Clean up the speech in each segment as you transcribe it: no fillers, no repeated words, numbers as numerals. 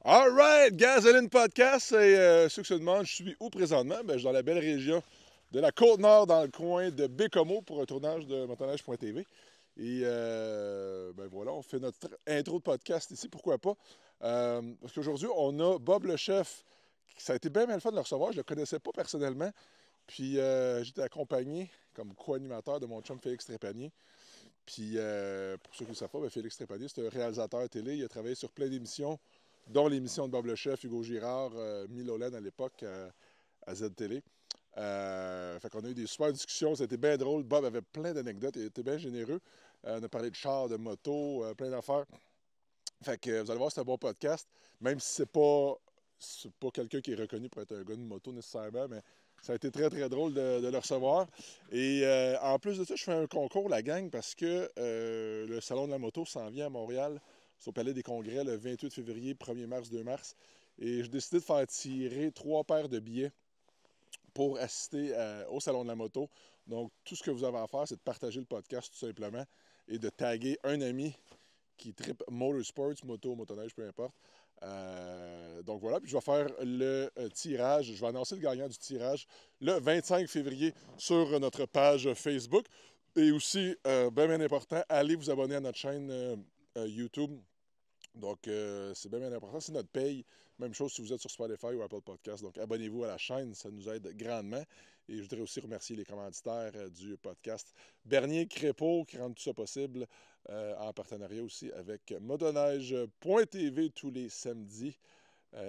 All right, Gasoline Podcast. Et ceux qui se demandent, je suis où présentement? Ben, je suis dans la belle région de la Côte-Nord, dans le coin de Bécomo, pour un tournage de motoneige.tv. Et ben voilà, on fait notre intro de podcast ici, pourquoi pas. Parce qu'aujourd'hui, on a Bob le chef. Ça a été bien le fun de le recevoir. Je ne le connaissais pas personnellement. Puis j'étais accompagné comme co-animateur de mon chum Félix Trépanier. Puis pour ceux qui ne savent pas, ben, Félix Trépanier, c'est un réalisateur télé. Il a travaillé sur plein d'émissions, dont l'émission de Bob le chef, Hugo Girard, Mille-Olen à l'époque à Z-Télé. Fait qu'on a eu des super discussions, c'était bien drôle. Bob avait plein d'anecdotes, il était bien généreux. On a parlé de chars, de motos, plein d'affaires. Fait que vous allez voir, c'est un bon podcast. Même si c'est pas quelqu'un qui est reconnu pour être un gars de moto nécessairement, mais ça a été très, très drôle de le recevoir. Et en plus de ça, je fais un concours, la gang, parce que le Salon de la moto s'en vient à Montréal. C'est au Palais des Congrès le 28 février, 1er mars, 2 mars. Et j'ai décidé de faire tirer 3 paires de billets pour assister au Salon de la moto. Donc, tout ce que vous avez à faire, c'est de partager le podcast tout simplement et de taguer un ami qui trippe motorsports, moto, motoneige, peu importe. Donc voilà, puis je vais faire le tirage. Je vais annoncer le gagnant du tirage le 25 février sur notre page Facebook. Et aussi, bien important, allez vous abonner à notre chaîne YouTube. Donc, c'est bien important. C'est notre paye. Même chose si vous êtes sur Spotify ou Apple Podcast. Donc, abonnez-vous à la chaîne. Ça nous aide grandement. Et je voudrais aussi remercier les commanditaires du podcast. Bernier Crépeau qui rendent tout ça possible en partenariat aussi avec motoneige.tv tous les samedis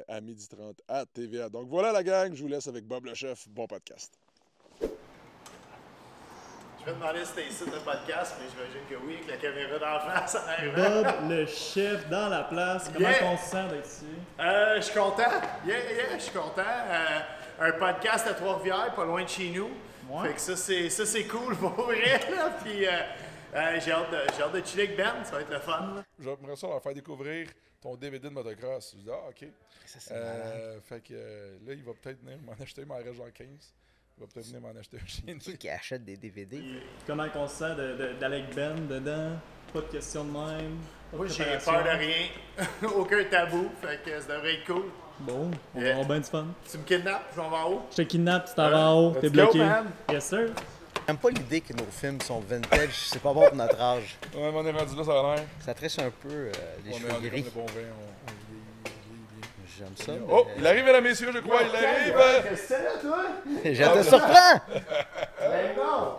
à 12h30 à TVA. Donc, voilà la gang. Je vous laisse avec Bob le chef. Bon podcast. Je vais demander si c'était ici le podcast, mais j'imagine que oui, avec la caméra d'en face, ça arrive. Bob, le chef dans la place, comment on se sent d'être ici? Je suis content. Je suis content. Un podcast à Trois-Rivières, pas loin de chez nous. Ouais. Fait que ça, c'est cool pour vrai. Là. Puis j'ai hâte de chiller avec Ben, ça va être le fun. Là. J'aimerais ça leur faire découvrir ton DVD de motocross. Je dis, ah, OK. Ça, c'est malade. Fait que là, il va peut-être venir m'en acheter, il m'en reste genre 15. Il va peut-être venir m'en acheter un chez nous. Qui achète des DVD? Comment on se sent d'aller avec Ben dedans? Pas de question de même? Pas de Moi, j'ai préparation? peur de rien. Aucun tabou. Fait que ça devrait être cool. Bon, on va Yeah. avoir bien du fun. Tu me kidnappes, je vais en voir en haut. Je te kidnappe, tu t'en vas en haut, t'es Let's go, bloqué. man. Yes, sir. J'aime pas l'idée que nos films sont vintage, c'est pas bon pour notre âge. Ouais, mais on est rendu là, ça a l'air. Ça triche un peu les On est cheveux rendu comme gris. le bon vin, on vieillit bien. J'aime ça. Oh, mais- il arrive, mesdames, messieurs, je crois, il arrive! Qu'est-ce que c'est là, toi? Je te surprends! Ben non!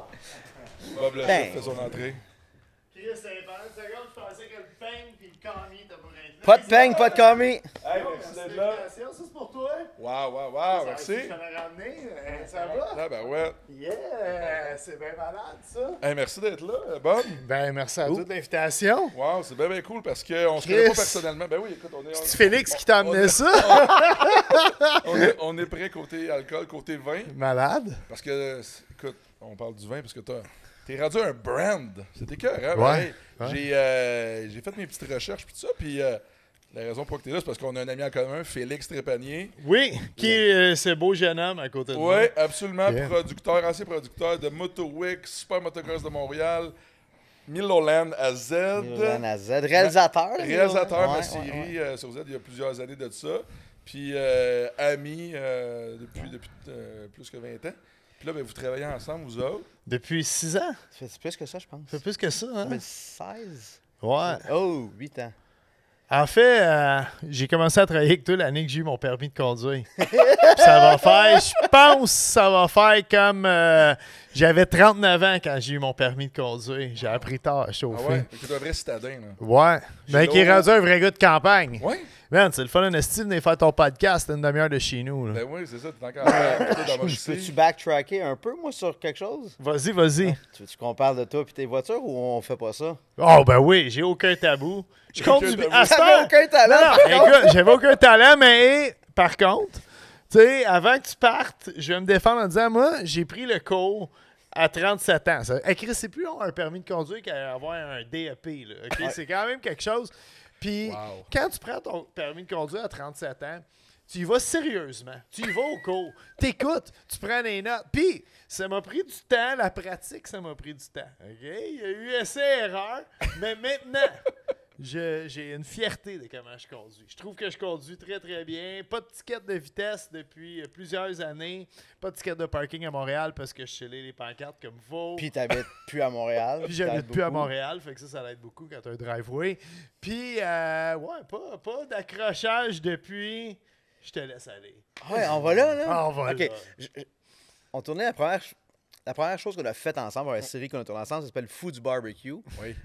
Bob le Ben. chef fait son entrée. Chris, c'est pendant une seconde, je pensais que le peigne puis le commis t'as pas rien. Pas de peigne, pas de commis! Hey, merci d'être là. Ça, c'est pour toi. Wow, Ça, merci. Je t'en ai ramené. Ça va? Ah, ben ouais. Yeah! C'est bien malade, ça. Hey, merci d'être là, Bob. Ben, merci à toi de l'invitation. Wow, c'est bien cool parce qu'on se Chris. connaît pas personnellement. Ben oui, écoute, C'est Félix qui t'a amené ça? on est prêt côté alcool, côté vin. Malade. Parce que, écoute, on parle du vin parce que t'es rendu un brand. C'était cœur, hein? Ouais. J'ai fait mes petites recherches puis tout ça, puis la raison pour laquelle t'es là, c'est parce qu'on a un ami en commun, Félix Trépanier. Oui, qui est ce beau jeune homme à côté de moi. Oui, absolument. Yeah. Ancien producteur de MotoWeek, Super Motocross de Montréal, Mille-Olen à Z. Milan à Z. Réalisateur. Réalisateur de Ouais, la série sur Z il y a plusieurs années de ça. Puis ami depuis plus que 20 ans. Puis là, ben, vous travaillez ensemble, vous autres. Depuis 6 ans. Ça fait plus que ça, je pense. Ça fait plus que ça, hein? 2016? Ouais. Oh, 8 ans. En fait, j'ai commencé à travailler avec toi l'année que j'ai eu mon permis de conduire. Puis ça va faire, je pense, ça va faire comme... j'avais 39 ans quand j'ai eu mon permis de conduire. J'ai appris tard à Ah chauffer. ouais? T'es un vrai citadin, là. Ouais. Ben, qui est rendu un vrai gars de campagne. Ouais? Man, c'est le fun de style de venir faire ton podcast à une demi-heure de chez nous. Là. Ben oui, c'est ça, t'es encore dans ma Peux-tu backtracker un peu, moi, sur quelque chose? Vas-y. Tu veux qu'on parle de toi et tes voitures ou on fait pas ça? Oh, ben oui, j'ai aucun tabou. Je conduis tabou. à cette T'avais heure- aucun talent, Non, par contre. écoute, j'avais aucun talent, mais par contre, tu sais, avant que tu partes, je vais me défendre en disant, moi, j'ai pris le cours à 37 ans. Ça, Chris, c'est plus long un permis de conduire qu'avoir un DEP, là, OK? Ouais. C'est quand même quelque chose. Puis, Wow. quand tu prends ton permis de conduire à 37 ans, tu y vas sérieusement. Tu y vas au cours. T'écoutes, tu prends des notes. Puis, ça m'a pris du temps. La pratique, ça m'a pris du temps. OK? Il y a eu essai-erreur. Mais maintenant, J'ai une fierté de comment je conduis. Je trouve que je conduis très, très bien. Pas de ticket de vitesse depuis plusieurs années. Pas de ticket de parking à Montréal parce que je suis les pancartes comme faut. Puis t'habites plus à Montréal. Puis j'habite plus à Montréal, fait que ça aide beaucoup quand t'as un driveway. Puis, pas d'accrochage depuis. Je te laisse aller. Ouais, on va là. Ah, on va OK. là. On tournait la première chose qu'on a faite ensemble, la série qu'on a tournée ensemble, ça s'appelle Fou du barbecue. Oui.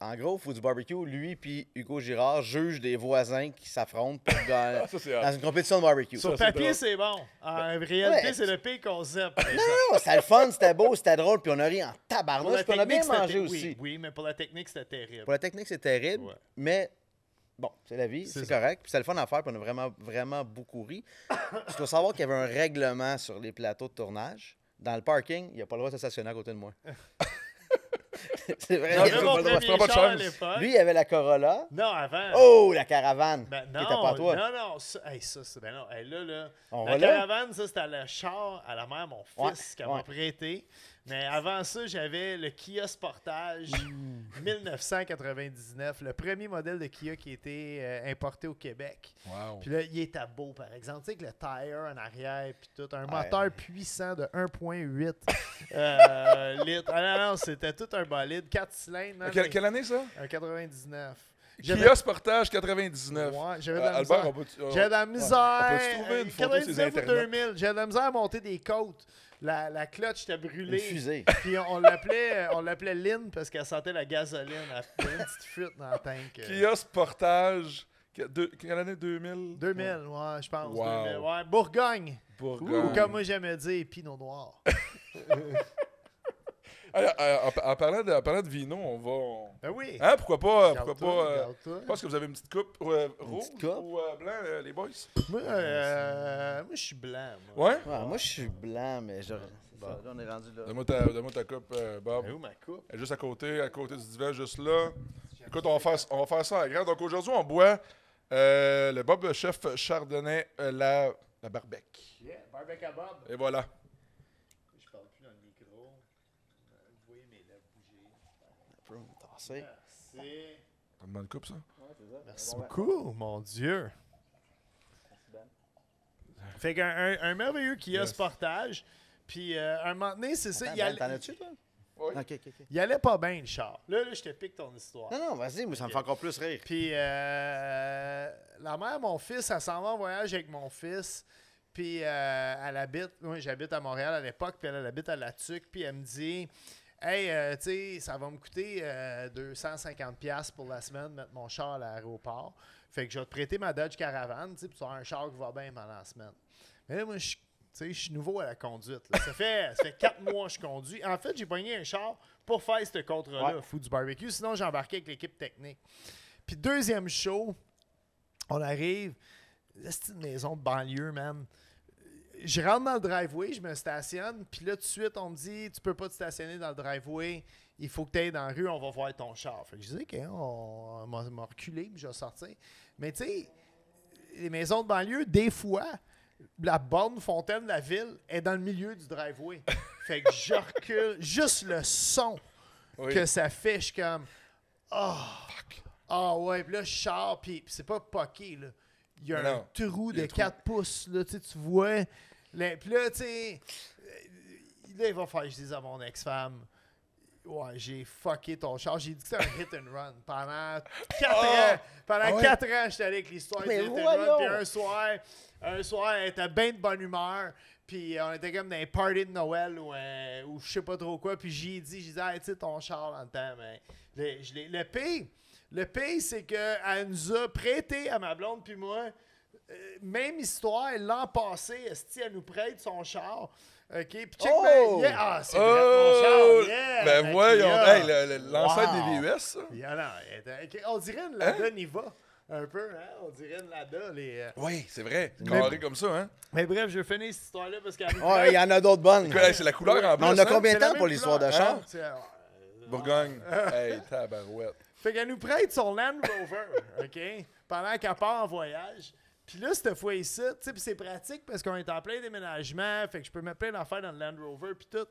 En gros, Fou du barbecue, lui puis Hugo Girard jugent des voisins qui s'affrontent dans une compétition de barbecue. Sur papier, c'est bon. En réalité, c'est le pire concept. Non, c'était le fun, c'était beau, c'était drôle, puis on a ri en Pour tabarnouche, la puis on a bien technique, mangé c'était- aussi. Oui, mais pour la technique, c'était terrible. Pour la technique, c'est terrible, Ouais. mais bon, c'est la vie, C'est c'est ça. correct. Puis c'est le fun à faire, puis on a vraiment, vraiment beaucoup ri. Tu dois savoir qu'il y avait un règlement sur les plateaux de tournage. Dans le parking, il n'y a pas le droit de se stationner à côté de moi. C'est vrai. Non, il y J'avais avait mon pas le droit. tu premier prends pas de char à chance. l'époque. Lui, il avait la Corolla. Non, avant. Oh, la caravane. Ben qui non, était pas à toi. non, ça, c'est... Ben non, hey, là, On la va là? caravane, ça, c'était le char à la mère, mon Ouais, fils, qui ouais. m'a prêté. Mais avant ça, j'avais le Kia Sportage 1999, le premier modèle de Kia qui a été importé au Québec. Wow. Puis là, il était beau, par exemple. Tu sais, avec le tire en arrière, puis tout. Un moteur puissant de 1,8 litres. Ah non, c'était tout un bolide. 4 cylindres. non, mais- Quelle année, ça? Un 99. Kia Sportage 99. Ouais, j'avais de la Albert, misère. on peut... J'avais de la misère. On peut-tu trouver une photo sur 99 ou Internet? 2000. J'avais de la misère à monter des côtes. La clutch était Une brûlée. fusée. Puis on l'appelait Lynn parce qu'elle sentait la gasoline. Elle avait une petite fuite dans le tank. Kia Sportage... Quelle année? 2000? 2000, ouais, je pense. Wow. 2000, ouais. Bourgogne. Bourgogne. Ou comme moi j'aimais dire, Pinot Noir. En parlant de vino, on va... Ben oui. Hein, pourquoi pas... Regarde-toi, regarde-toi. Je pense que vous avez une petite coupe rouge petite coupe? ou blanc, les boys. Moi, je suis blanc. Moi. Ouais? Ouais, moi, je suis blanc, mais là, on est rendu là. Donne-moi ta coupe, Bob. Ben où ma coupe? Elle est juste à côté du divan, juste là. Écoute, on va faire ça à grand. Donc aujourd'hui, on boit le Bob Chef Chardonnay, la Barbec. Yeah, barbecue à Bob. Et voilà. Je parle plus dans le micro. Vous voyez mes lèvres bouger. Un peu tassé. Merci. T'as une bonne coupe, ça? Merci beaucoup, mon Dieu. Fait qu'un merveilleux Kia Yes. Sportage. Puis un moment donné, c'est ça. T'en as-tu, toi? Oui. Ok. Il allait pas bien, le char. Là, je te pique ton histoire. Non, vas-y, moi, ça me fait encore plus rire. Puis la mère, mon fils, elle s'en va en voyage avec mon fils. Puis elle habite, moi j'habite à Montréal à l'époque, puis elle habite à La Tuque. Puis elle me dit, hey, tu sais, ça va me coûter 250$ pour la semaine de mettre mon char à l'aéroport. Fait que je vais te prêter ma Dodge Caravan, tu sais, puis tu as un char qui va bien pendant la semaine. Mais là, moi, je suis nouveau à la conduite. Là. Ça fait 4 mois que je conduis. En fait, j'ai pogné un char pour faire ce contrat-là, Ouais. Fou du barbecue. Sinon, j'ai embarqué avec l'équipe technique. Puis deuxième show, on arrive. C'est une maison de banlieue, man. Je rentre dans le driveway, je me stationne. Puis là, tout de suite, on me dit, tu peux pas te stationner dans le driveway. Il faut que tu ailles dans la rue, on va voir ton char. Fait que je dis, OK, on m'a reculé, puis je vais sortir. Mais tu sais, les maisons de banlieue, des fois, la borne fontaine de la ville est dans le milieu du driveway. Fait que je recule. Juste le son Oui. que ça fait, je suis comme, ah ouais, puis là, je sors, puis c'est pas poqué, là. Il y a Mais un non, trou il y a de un trou. 4 pouces, là, tu vois. Puis là, tu sais, là, il va falloir que je dise à mon ex-femme, ouais, j'ai fucké ton char. J'ai dit que c'était un hit and run. Pendant 4 ans, Ah ouais? 4 ans, j'étais allé avec l'histoire du Mais hit and voyons! run. Puis un soir, elle était bien de bonne humeur. Puis on était comme dans un party de Noël ou je sais pas trop quoi. Puis j'ai dit, hey, tu sais, ton char dans le temps, mais le pire, c'est qu'elle nous a prêté à ma blonde puis moi. Même histoire, l'an passé, esti, elle nous prête son char. OK, puis check Oh! yeah. Ah, c'est vrai, mon char, yeah! Ben voyons, Kia. hey, l'ancêtre Wow. des VUS, ça. Yeah, non, ok, on dirait une Lada Niva. Un peu, hein? On dirait une Lada. Oui, c'est vrai. Mais- Carré comme ça, hein. Mais bref, je vais finir cette histoire-là parce qu'elle nous Ouais, prête. il y en a d'autres bonnes. Écoute, hey, c'est la couleur en plus, Mais on a hein? combien C'est de la temps même pour l'histoire de couleur, char? hein? C'est, Bourgogne. Hey, tabarouette. Fait qu'elle nous prête son Land Rover, OK? Pendant qu'elle part en voyage. Puis là, cette fois ici, tu sais, puis c'est pratique parce qu'on est en plein déménagement, fait que je peux mettre plein d'affaires dans le Land Rover, puis tout.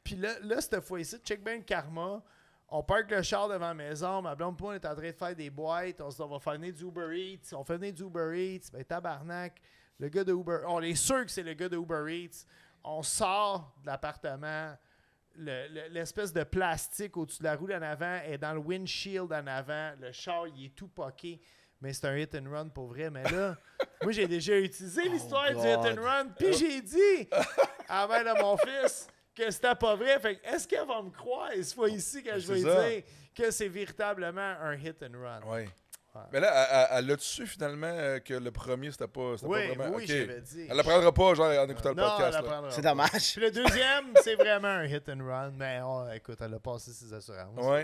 Puis là, cette fois ici, check bien le karma. On parque le char devant la maison. Ma blonde, on est en train de faire des boîtes. On se dit, on va faire venir du Uber Eats. On fait venir du Uber Eats. Ben, tabarnak. Le gars de Uber... On est sûr que c'est le gars de Uber Eats. On sort de l'appartement. L'espèce de plastique au-dessus de la roue d'en avant est dans le windshield en avant. Le char, il est tout poqué. Mais c'est un hit and run pour vrai. Mais là, moi, j'ai déjà utilisé l'histoire du hit and run. Puis j'ai dit à la mère de mon fils que c'était pas vrai. Fait que est-ce qu'elle va me croire cette fois ici quand je vais lui dire que c'est véritablement un hit and run? Oui. Ouais. Mais là, elle l'a-tu su finalement que le premier, c'était pas vraiment... Oui, j'avais dit. Elle l'apprendra pas, genre, en écoutant le podcast. Non, elle l'apprendra. C'est dommage. Puis le deuxième, c'est vraiment un hit and run. Mais écoute, elle a passé ses assurances. Oui.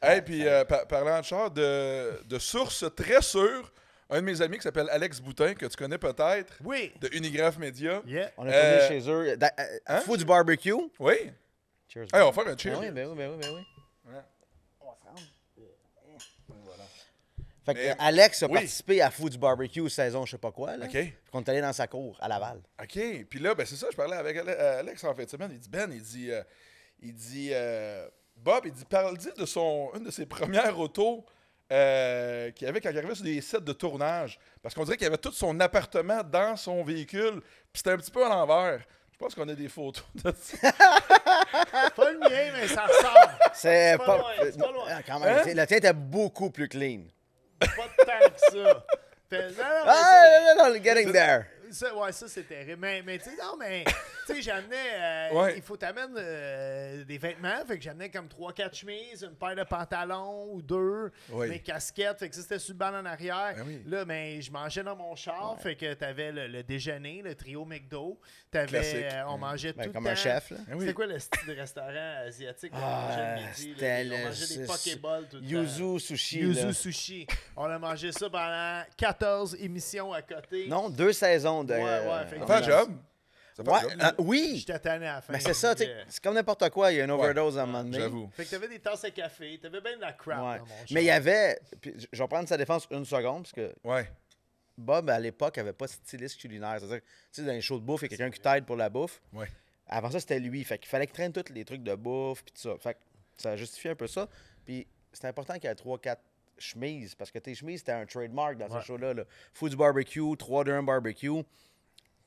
Et puis, parlant de char, de sources très sûres, un de mes amis qui s'appelle Alex Boutin, que tu connais peut-être, de Unigraph Media. Yeah. On est tourné chez eux. Fou du barbecue. Oui. Cheers. Hey, on va faire un cheers. Ben oui. Ouais. On va se rendre. Fait que Alex a participé à Fou du barbecue saison je sais pas quoi. Là. OK. On est allé dans sa cour à Laval. OK. Puis là, ben c'est ça, je parlais avec Alex en fin de semaine. Il dit, Ben, Bob, il dit, parle-lui de une de ses premières autos qu'il avait quand il arrivait sur des sets de tournage. Parce qu'on dirait qu'il avait tout son appartement dans son véhicule. Puis c'était un petit peu à l'envers. Je pense qu'on a des photos de ça. Pas le mien, mais ça ressemble. C'est pas loin, c'est pas loin. Quand même, le tien était beaucoup plus clean. Pas de temps que ça. Non, getting there. Ça, ça c'est terrible. Mais tu sais, non, mais tu sais, j'amenais. Il faut t'amener des vêtements. Fait que j'amenais comme 3-4 chemises, une paire de pantalons ou 2, mes casquettes. Fait que ça, c'était sur le banc en arrière. Là, mais je mangeais dans mon char. Fait que t'avais le déjeuner, le trio McDo. On mangeait tout le temps. Comme un chef, là. C'était quoi le style de restaurant asiatique? On mangeait le midi. On mangeait des pokéballs tout le temps. Yuzu Sushi. Yuzu Sushi. On a mangé ça pendant 14 émissions à côté. Non, 2 saisons de. Ça fait un job. Oui. J'étais tanné à la fin. Mais c'est ça, tu sais, c'est comme n'importe quoi. Il y a une overdose à un moment donné. J'avoue. Fait que t'avais des tasses à café, t'avais bien de la crap dans mon char. Mais il y avait. Puis, je vais prendre sa défense une seconde, parce que Bob, à l'époque, avait pas de styliste culinaire. C'est-à-dire, tu sais, dans les shows de bouffe, il y a quelqu'un qui t'aide pour la bouffe. Avant ça, c'était lui. Fait qu'il fallait qu'il traîne tous les trucs de bouffe, puis tout ça. Fait que ça justifie un peu ça. Puis c'était important qu'il y ait 3-4 chemises, parce que tes chemises, c'était un trademark dans ce show-là. Là. Food barbecue, 3 de 1 barbecue.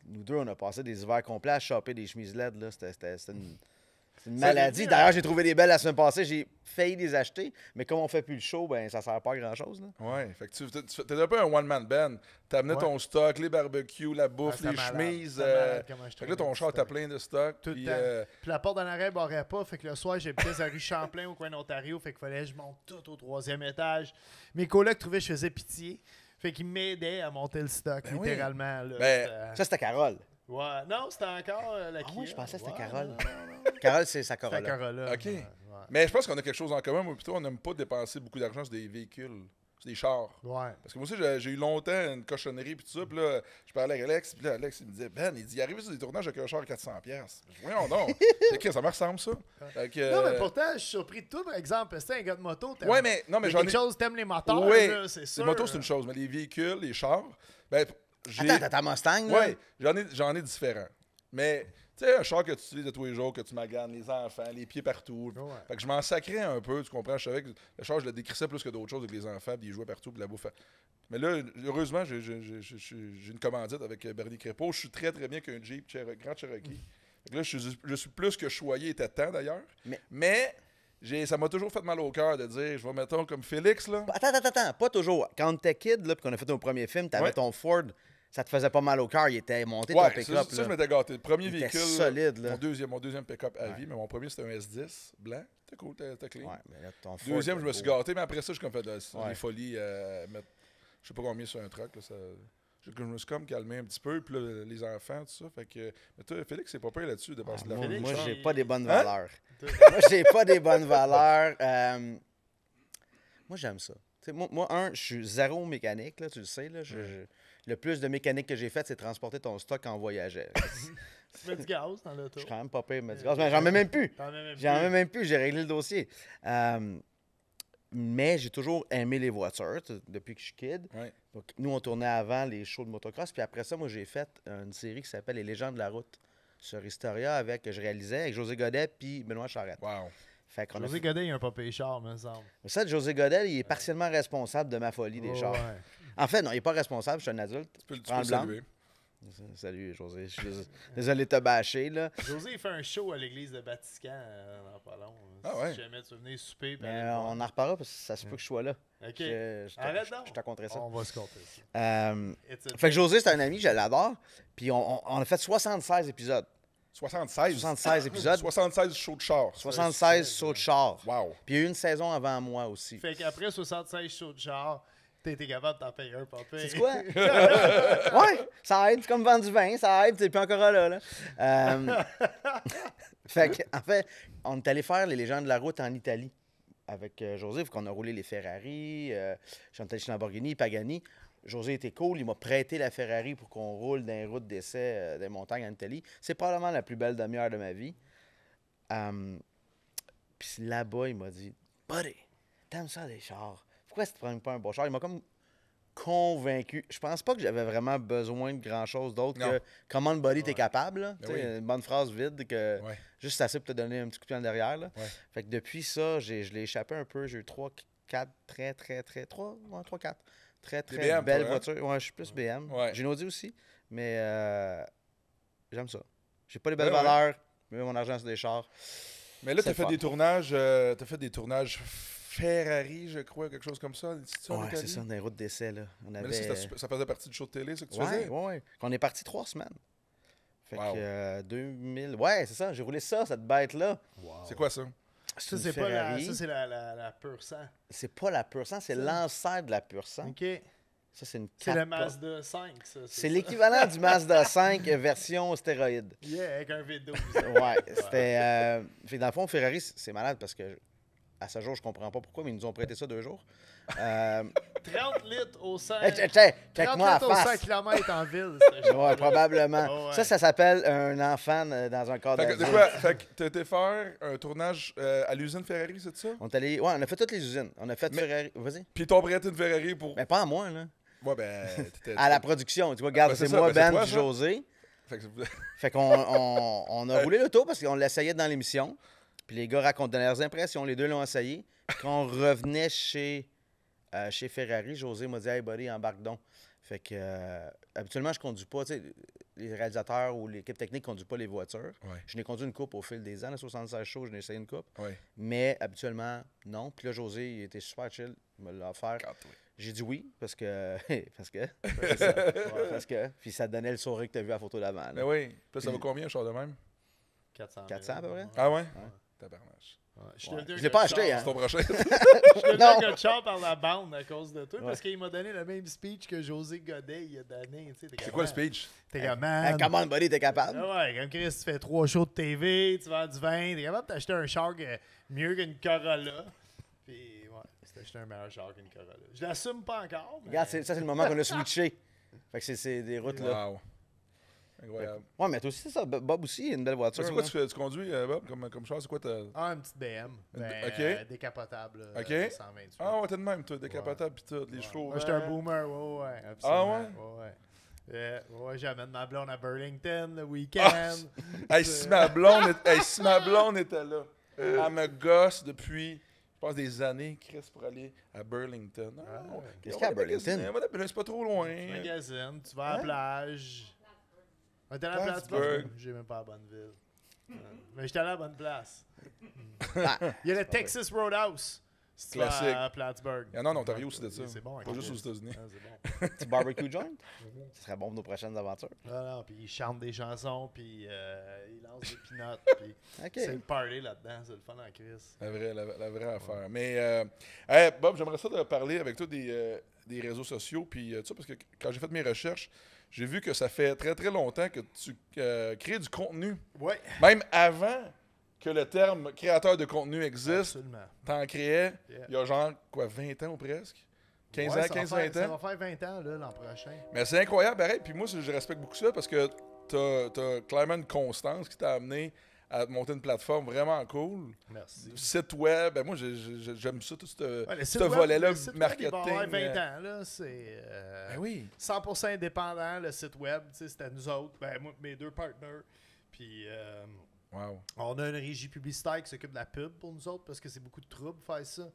Nous deux, on a passé des hivers complets à choper des chemises LED. Là. C'était une maladie. D'ailleurs, j'ai trouvé des belles la semaine passée. J'ai failli les acheter, mais comme on fait plus le show, ben ça sert pas à grand-chose. Oui, fait que tu étais un peu un one-man band. T'amenais ton stock, les barbecues, la bouffe, les chemises. Fait que là, ton char, t'as plein de stock. Tout le temps. Puis la porte d'en arrière barrait pas. Fait que le soir, j'habitais à rue Champlain au coin d'Ontario. Fait qu'il fallait que je monte tout au 3e étage. Mes colocs trouvaient que je faisais pitié. Fait qu'ils m'aidaient à monter le stock, littéralement. Là, ça, c'était Carole. Ouais. Non, c'était encore la Kia. Moi, je pensais que c'était Carole. Non. Carole, c'est sa Corolla. C'est Corolla. OK. Mais je pense qu'on a quelque chose en commun. Moi, plutôt, on n'aime pas dépenser beaucoup d'argent sur des véhicules, sur des chars. Ouais. Parce que moi aussi, j'ai eu longtemps une cochonnerie puis tout ça. Puis là, je parlais avec Alex. Puis là, Alex, il me disait, Ben, il dit, arrivé sur des tournages avec un char à 400$. Voyons donc. Ça me ressemble, ça. Non, mais pourtant, je suis surpris de tout, par exemple. C'était un gars de moto. Ouais, mais j'en ai. Quelque chose, t'aimes les moteurs, oui, c'est sûr. Les motos, c'est une chose. Mais les véhicules, les chars, ben, Attends, t'as ta Mustang, là? Oui, j'en ai différents. Mais, tu sais, un char que tu utilises de tous les jours, que tu maganes, les enfants, les pieds partout. Fait que je m'en sacrais un peu, tu comprends? Je savais que le char, je le décrissais plus que d'autres choses avec les enfants, puis ils jouaient partout, puis la bouffe. Mais là, heureusement, j'ai une commandite avec Bernie Crépeau. Je suis très, très bien qu'un Jeep Grand Cherokee. Fait que là, je suis plus que choyé, il était temps d'ailleurs. Mais ça m'a toujours fait mal au cœur de dire, je vais mettons comme Félix, là. Attends, pas toujours. Quand t'étais kid, là, puis qu'on a fait ton premier film, t'avais ton Ford. Ça te faisait pas mal au cœur, il était monté ton pick-up. Ça, je m'étais gâté. Le premier véhicule. Solide, là. Mon deuxième pick-up à vie, mais mon premier, c'était un S10 blanc. C'était cool, t'as clean. Ouais, mais là, ton Ford, deuxième, je me suis gâté, mais après ça, je fait des folies, mettre, je sais pas combien sur un truck. Là, je me suis comme calmé un petit peu, puis là, les enfants, tout ça. Fait que, mais toi, Félix, c'est pas peur là-dessus de passer de la Moi, j'ai pas des bonnes valeurs. Moi, j'ai pas des bonnes valeurs. Moi, j'aime ça. Moi, je suis zéro mécanique, là, tu le sais. Là, le plus de mécanique que j'ai fait, c'est transporter ton stock en voyageant. Tu mets du gaz dans l'auto. Je suis quand même pas pire, mais du gaz. Mais j'en mets même plus. J'en mets même plus, j'ai réglé le dossier. Mais j'ai toujours aimé les voitures depuis que je suis kid. Donc, nous, on tournait avant les shows de motocross. Puis après ça, moi, j'ai fait une série qui s'appelle Les légendes de la route sur Historia que je réalisais avec José Godet puis Benoît Charette. Wow. José Godet, il a un pas payé cher, me semble. Mais ça, José Godet, il est partiellement responsable de ma folie des chars. Ouais. En fait, non, il n'est pas responsable, je suis un adulte. Tu peux Prends le le blanc. saluer. Salut, José. Je suis désolé de te bâcher, là. José, il fait un show à l'église de Vatican dans pas long. Ah ouais? Si jamais tu veux venir souper. Mais on en reparlera parce que ça se peut que je sois là. OK. Arrête donc. Je te raconterai ça. On va se compter ça. Fait que José, c'est un ami, je l'adore. Puis on a fait 76 épisodes. 76? 76 épisodes. 76 shows de char. 76 sauts de char. Wow. Puis il y a eu une saison avant moi aussi. Fait qu'après 76 shows de char, t'étais capable de t'en payer un papier. C'est quoi? Ouais, ça aide. C'est comme vendre du vin, ça aide. T'es plus encore là. Fait que, en fait, on est allé faire les légendes de la route en Italie avec José. Fait qu'on a roulé les Ferrari. J'en allé chez Lamborghini, Pagani. José était cool. Il m'a prêté la Ferrari pour qu'on roule dans les routes d'essai des montagnes en Italie. C'est probablement la plus belle demi-heure de ma vie. Puis là-bas, il m'a dit « Buddy, t'aimes ça les chars? Pourquoi tu ne prends pas un beau char? » Il m'a comme convaincu. Je pense pas que j'avais vraiment besoin de grand-chose d'autre que « Comment le body t'es capable? » Une bonne phrase vide que juste assez pour te donner un petit coup de pied en derrière. Là. Fait que depuis ça, je l'ai échappé un peu. J'ai eu 3-4 très BM, belles toi, voitures. Ouais, je suis plus BM. Ouais. J'ai une Audi aussi, mais j'aime ça. J'ai pas les belles valeurs, mais mon argent, c'est des chars. Mais là, tu as fait des tournages, Ferrari, je crois, quelque chose comme ça. C'est ça, dans les routes d'essai. Là. Mais là, ça faisait partie du show de télé, ça que tu faisais? Oui. On est parti 3 semaines. Fait que 2000. Ouais, c'est ça. J'ai roulé ça, cette bête-là. Wow. C'est quoi ça? Ça, c'est pas la pur sang. C'est pas la pur sang, c'est l'ancêtre de la pur sang. OK. Ça, c'est une C'est le Mazda 5, ça. C'est l'équivalent du Mazda 5 version stéroïde. Yeah, avec un V12. Ouais, c'était. Fait que dans le fond, Ferrari, c'est malade parce que à ce jour, je comprends pas pourquoi, mais ils nous ont prêté ça 2 jours. 30 litres au 100. Check-moi à 30 litres au 100 face. km en ville. Ouais, probablement. Oh, ouais. Ça s'appelle un enfant dans un cadre. Fait que tu été faire un tournage à l'usine Ferrari, c'est ça? On a fait toutes les usines. On a fait Ferrari. Vas-y. Puis ils t'ont prêté une Ferrari pour. Mais pas à moi, là. Ouais, ben. À la production. Tu vois, regarde, c'est moi, Ben, puis José. Fait qu'on a roulé l'auto parce qu'on l'essayait dans l'émission. Puis les gars racontent leurs impressions. Les deux l'ont essayé. Quand on revenait chez Ferrari, José m'a dit « Hey, buddy, embarque donc. » Fait que, habituellement, je conduis pas. Tu sais, les réalisateurs ou l'équipe technique ne conduit pas les voitures. Ouais. Je n'ai conduit une coupe au fil des ans. 76 shows, je n'ai essayé une coupe. Ouais. Mais habituellement, non. Puis là, José, il était super chill. Il me l'a offert. J'ai dit oui, parce que. parce que. Puis ça te donnait le sourire que tu as vu à la photo d'avant. Mais oui. Puis ça vaut combien, un char de même? 400 à peu près. Ah ouais? Ouais. Tabarnache. Je l'ai pas acheté, hein? C'est ton prochain. Je suis devenu un gars de char par la bande à cause de toi, parce qu'il m'a donné le même speech que José Godet il a donné. C'est quoi le speech? T'es comme, man. Comment le body, t'es capable? Ouais, comme Chris, tu fais 3 shows de TV, tu vends du vin, t'es capable d'acheter un char mieux qu'une Corolla. Puis, ouais, c'est acheter un meilleur char qu'une Corolla. Je l'assume pas encore. Mais... Regarde, ça, c'est le moment qu'on a switché. Fait que c'est des routes là. Wow. Incroyable. Ouais, mais toi aussi, c'est ça. Bob aussi, il a une belle voiture. C'est quoi tu conduis, Bob, comme char? C'est quoi ta. Ah, une petite BM. OK. Décapotable. OK. 128. Ah ouais, t'es de même, toi, décapotable pis tout, les chevaux. Moi, j'étais un boomer, ouais, absolument. Ah ouais? Ouais, j'amène ma blonde à Burlington le week-end. Hey, si ma blonde était là, elle me gosse depuis, je pense, des années, Chris, pour aller à Burlington. Qu'est-ce qu'il y a à Burlington? C'est pas trop loin. Tu magasines, tu vas à la plage. On était à la Plattsburgh. J'ai même pas à Bonneville. Mais j'étais allé à la bonne place. Il y a le Texas Roadhouse. Si tu vas à Plattsburgh. Il y en a en Ontario aussi de ça. C'est bon. Pas juste aux États-Unis. C'est bon. Petit barbecue joint? Ce serait bon pour nos prochaines aventures. Non, puis ils chantent des chansons, puis ils lancent des pinottes, puis OK. c'est le party là-dedans, c'est le fun en crise. La vraie affaire. Mais, hey, Bob, j'aimerais ça de parler avec toi des réseaux sociaux, puis ça, parce que quand j'ai fait mes recherches, j'ai vu que ça fait très, très longtemps que tu crées du contenu. Ouais. Même avant que le terme créateur de contenu existe, Absolument. t'en créais il y a genre, quoi, 20 ans ou presque? 15 ans, 15-20 Ça ans? va faire 20 ans là, l'an prochain. Mais c'est incroyable, pareil. Puis moi, je respecte beaucoup ça parce que t'as clairement une constance qui t'a amené à monter une plateforme vraiment cool. Merci. Site web, ben moi, j'aime ça, tout ce web, volet-là, le site marketing. Web, il va avoir 20 ans, là, c'est Ben oui. 100% indépendant, le site web, tu sais, c'était nous autres, ben moi, mes 2 partenaires. Puis Wow. On a une régie publicitaire qui s'occupe de la pub pour nous autres parce que c'est beaucoup de trouble faire ça.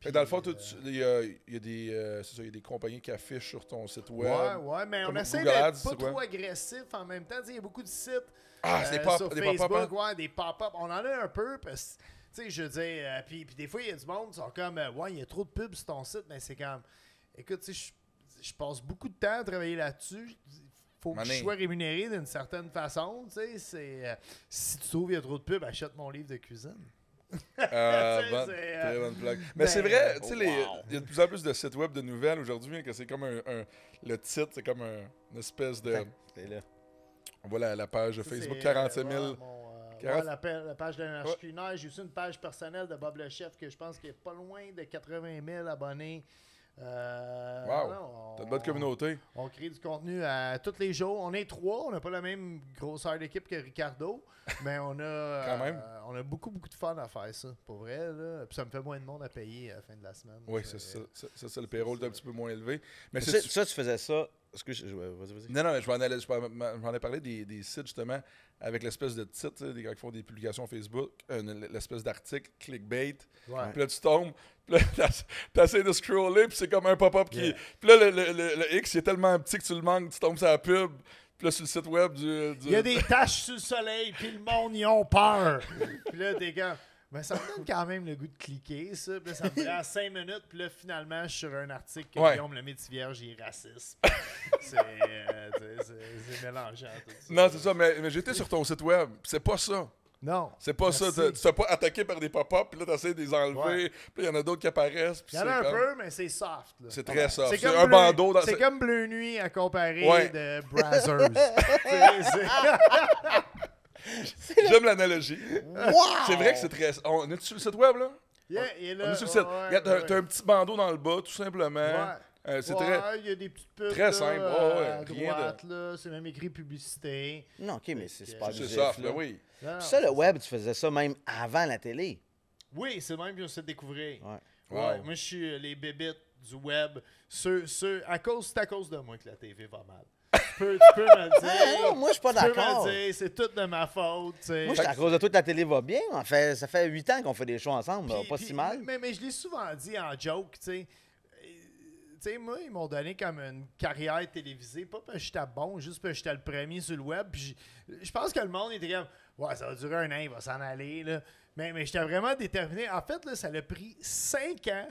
Puis, dans le fond, il y a des compagnies qui affichent sur ton site web. Ouais, mais on Comme essaie Google d'être Ads, pas c'est quoi? trop agressif en même temps. Il y a beaucoup de sites C'est sur des Facebook, pop-up. ouais, des pop-up. On en a un peu parce que, je veux dire, puis des fois, il y a du monde qui sont comme, ouais, il y a trop de pubs sur ton site, mais c'est comme, écoute, je passe beaucoup de temps à travailler là-dessus. Faut que je sois rémunéré d'une certaine façon. Si tu trouves qu'il y a trop de pubs, achète mon livre de cuisine. Très bonne blague. Mais c'est vrai, tu sais, il y a de plus en plus de sites web de nouvelles aujourd'hui, que c'est comme le titre, c'est comme une espèce de... On voit la page de Facebook, 45 000... la page de l'anarchie culinaire. J'ai aussi une page personnelle de Bob le Chef que je pense qu'il est pas loin de 80 000 abonnés. Wow! T'as une bonne communauté. On crée du contenu tous les jours. On est 3. On n'a pas la même grosseur d'équipe que Ricardo, mais on a Quand même. on a beaucoup de fun à faire ça, pour vrai. Là. Puis ça me fait moins de monde à payer à la fin de la semaine. Oui, c'est le payroll est un petit peu moins élevé. Mais tu faisais ça... Vas-y. Non, mais je m'en ai parlé des sites, justement, avec l'espèce de titre, des gars qui font des publications Facebook, l'espèce d'article, clickbait. Ouais. Puis là, tu tombes, puis là, t'essaies de scroller, puis c'est comme un pop-up qui... Puis là, le X, il est tellement petit que tu le manques, tu tombes sur la pub, puis là, sur le site web du... Il y a des taches sur le soleil, puis le monde, ils ont peur. Puis là, des gars... Ben, ça me donne quand même le goût de cliquer, ça. Puis là, ça me prend 5 minutes. Puis là, finalement, je suis sur un article que Guillaume le Métivierge est raciste. C'est mélangeant, tout ça. Non, c'est ça. Mais j'étais sur ton site web. C'est pas ça. Non. C'est pas ça. Tu te fais pas attaquer par des pop-up. Puis là, t'essaies de les enlever. Puis il y en a d'autres qui apparaissent. Il y en a un peu, mais c'est soft. C'est très soft. C'est un bandeau. C'est comme Bleu Nuit à comparer de Brazzers. J'aime l'analogie. Wow! C'est vrai que c'est très... On est sur le site web, là? Et là, on est sur le site. Regarde, t'as un petit bandeau dans le bas, tout simplement. C'est très... il y a des petites pubs très simple. à droite, là. C'est même écrit publicité. Non, OK, mais c'est pas C'est soft, là, oui. Ça, le web, tu faisais ça même avant la télé. Oui, c'est même que je sais découvrir. Wow. Ouais, moi, je suis les bébites du web. C'est à cause de moi que la TV va mal. Tu peux me le dire. Non, moi, je suis pas d'accord. Tu peux me le dire, c'est tout de ma faute. Moi, à cause de toi que la télé va bien. Ça fait 8 ans qu'on fait des shows ensemble. Pas si mal. Mais je l'ai souvent dit en joke, tu sais. Tu sais, moi, ils m'ont donné comme une carrière télévisée, pas parce que j'étais bon, juste parce que j'étais le premier sur le web. Puis je pense que le monde était comme, ouais, ça va durer un an, il va s'en aller, là. Mais j'étais vraiment déterminé. En fait, là, ça a pris 5 ans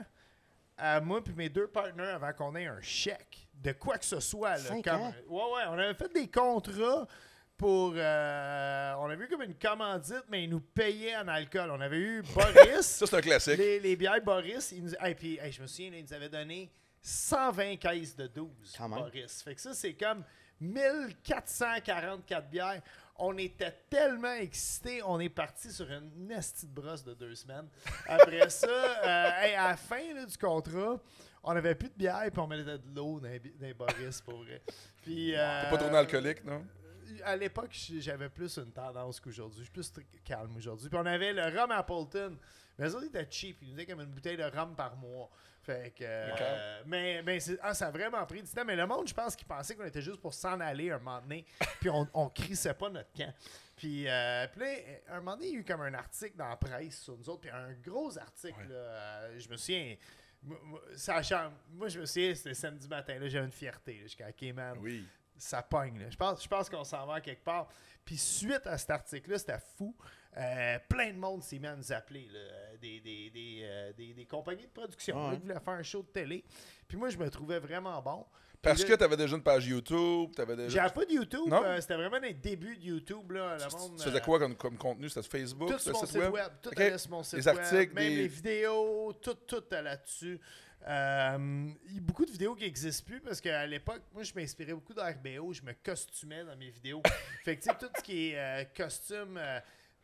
à moi et mes 2 partenaires avant qu'on ait un chèque de quoi que ce soit. Là, 5 ans? Ouais, on avait fait des contrats pour... on avait eu comme une commandite, mais ils nous payaient en alcool. On avait eu Boris. Ça, c'est un classique. Les bières Boris, ils nous... puis, je me souviens, là, ils nous avaient donné 120 caisses de 12, Boris. Fait que ça, c'est comme 1444 bières. On était tellement excités, on est parti sur une nasty de brosse de 2 semaines. Après ça, à la fin là, du contrat, on n'avait plus de bière puis on mettait de l'eau dans les Boris pour vrai. Puis, t'es pas tourné alcoolique, non? À l'époque, j'avais plus une tendance qu'aujourd'hui. Je suis plus calme aujourd'hui. Puis on avait le rhum Appleton. Mais eux autres, ils étaient cheap. Ils nous donnaient comme une bouteille de rhum par mois. Fait que, mais ça a vraiment pris du temps. Mais le monde, je pense qu'il pensait qu'on était juste pour s'en aller un moment donné. Puis on crissait pas notre camp. Puis là, un moment donné, il y a eu comme un article dans la presse sur nous autres. Puis un gros article. Là, je me souviens... Moi, je me souviens, c'était samedi matin. Là, j'avais une fierté. Là, je suis OK, man. Oui. Ça pogne. Là. Je pense qu'on s'en va quelque part. Puis suite à cet article-là, c'était fou. Plein de monde s'est mis à nous appeler. Là, des compagnies de production qui voulaient faire un show de télé. Puis moi, je me trouvais vraiment bon. Parce que tu avais déjà une page YouTube. J'avais pas de YouTube. C'était vraiment les débuts de YouTube. Là, le monde, tu faisais quoi comme contenu? C'était Facebook? Tout sur mon site web. Tout allait sur mon site les web. Articles, même les vidéos, tout là-dessus. Il y a beaucoup de vidéos qui n'existent plus parce qu'à l'époque, moi, je m'inspirais beaucoup d'RBO. Je me costumais dans mes vidéos. Fait que, tu sais, tout ce qui est costume...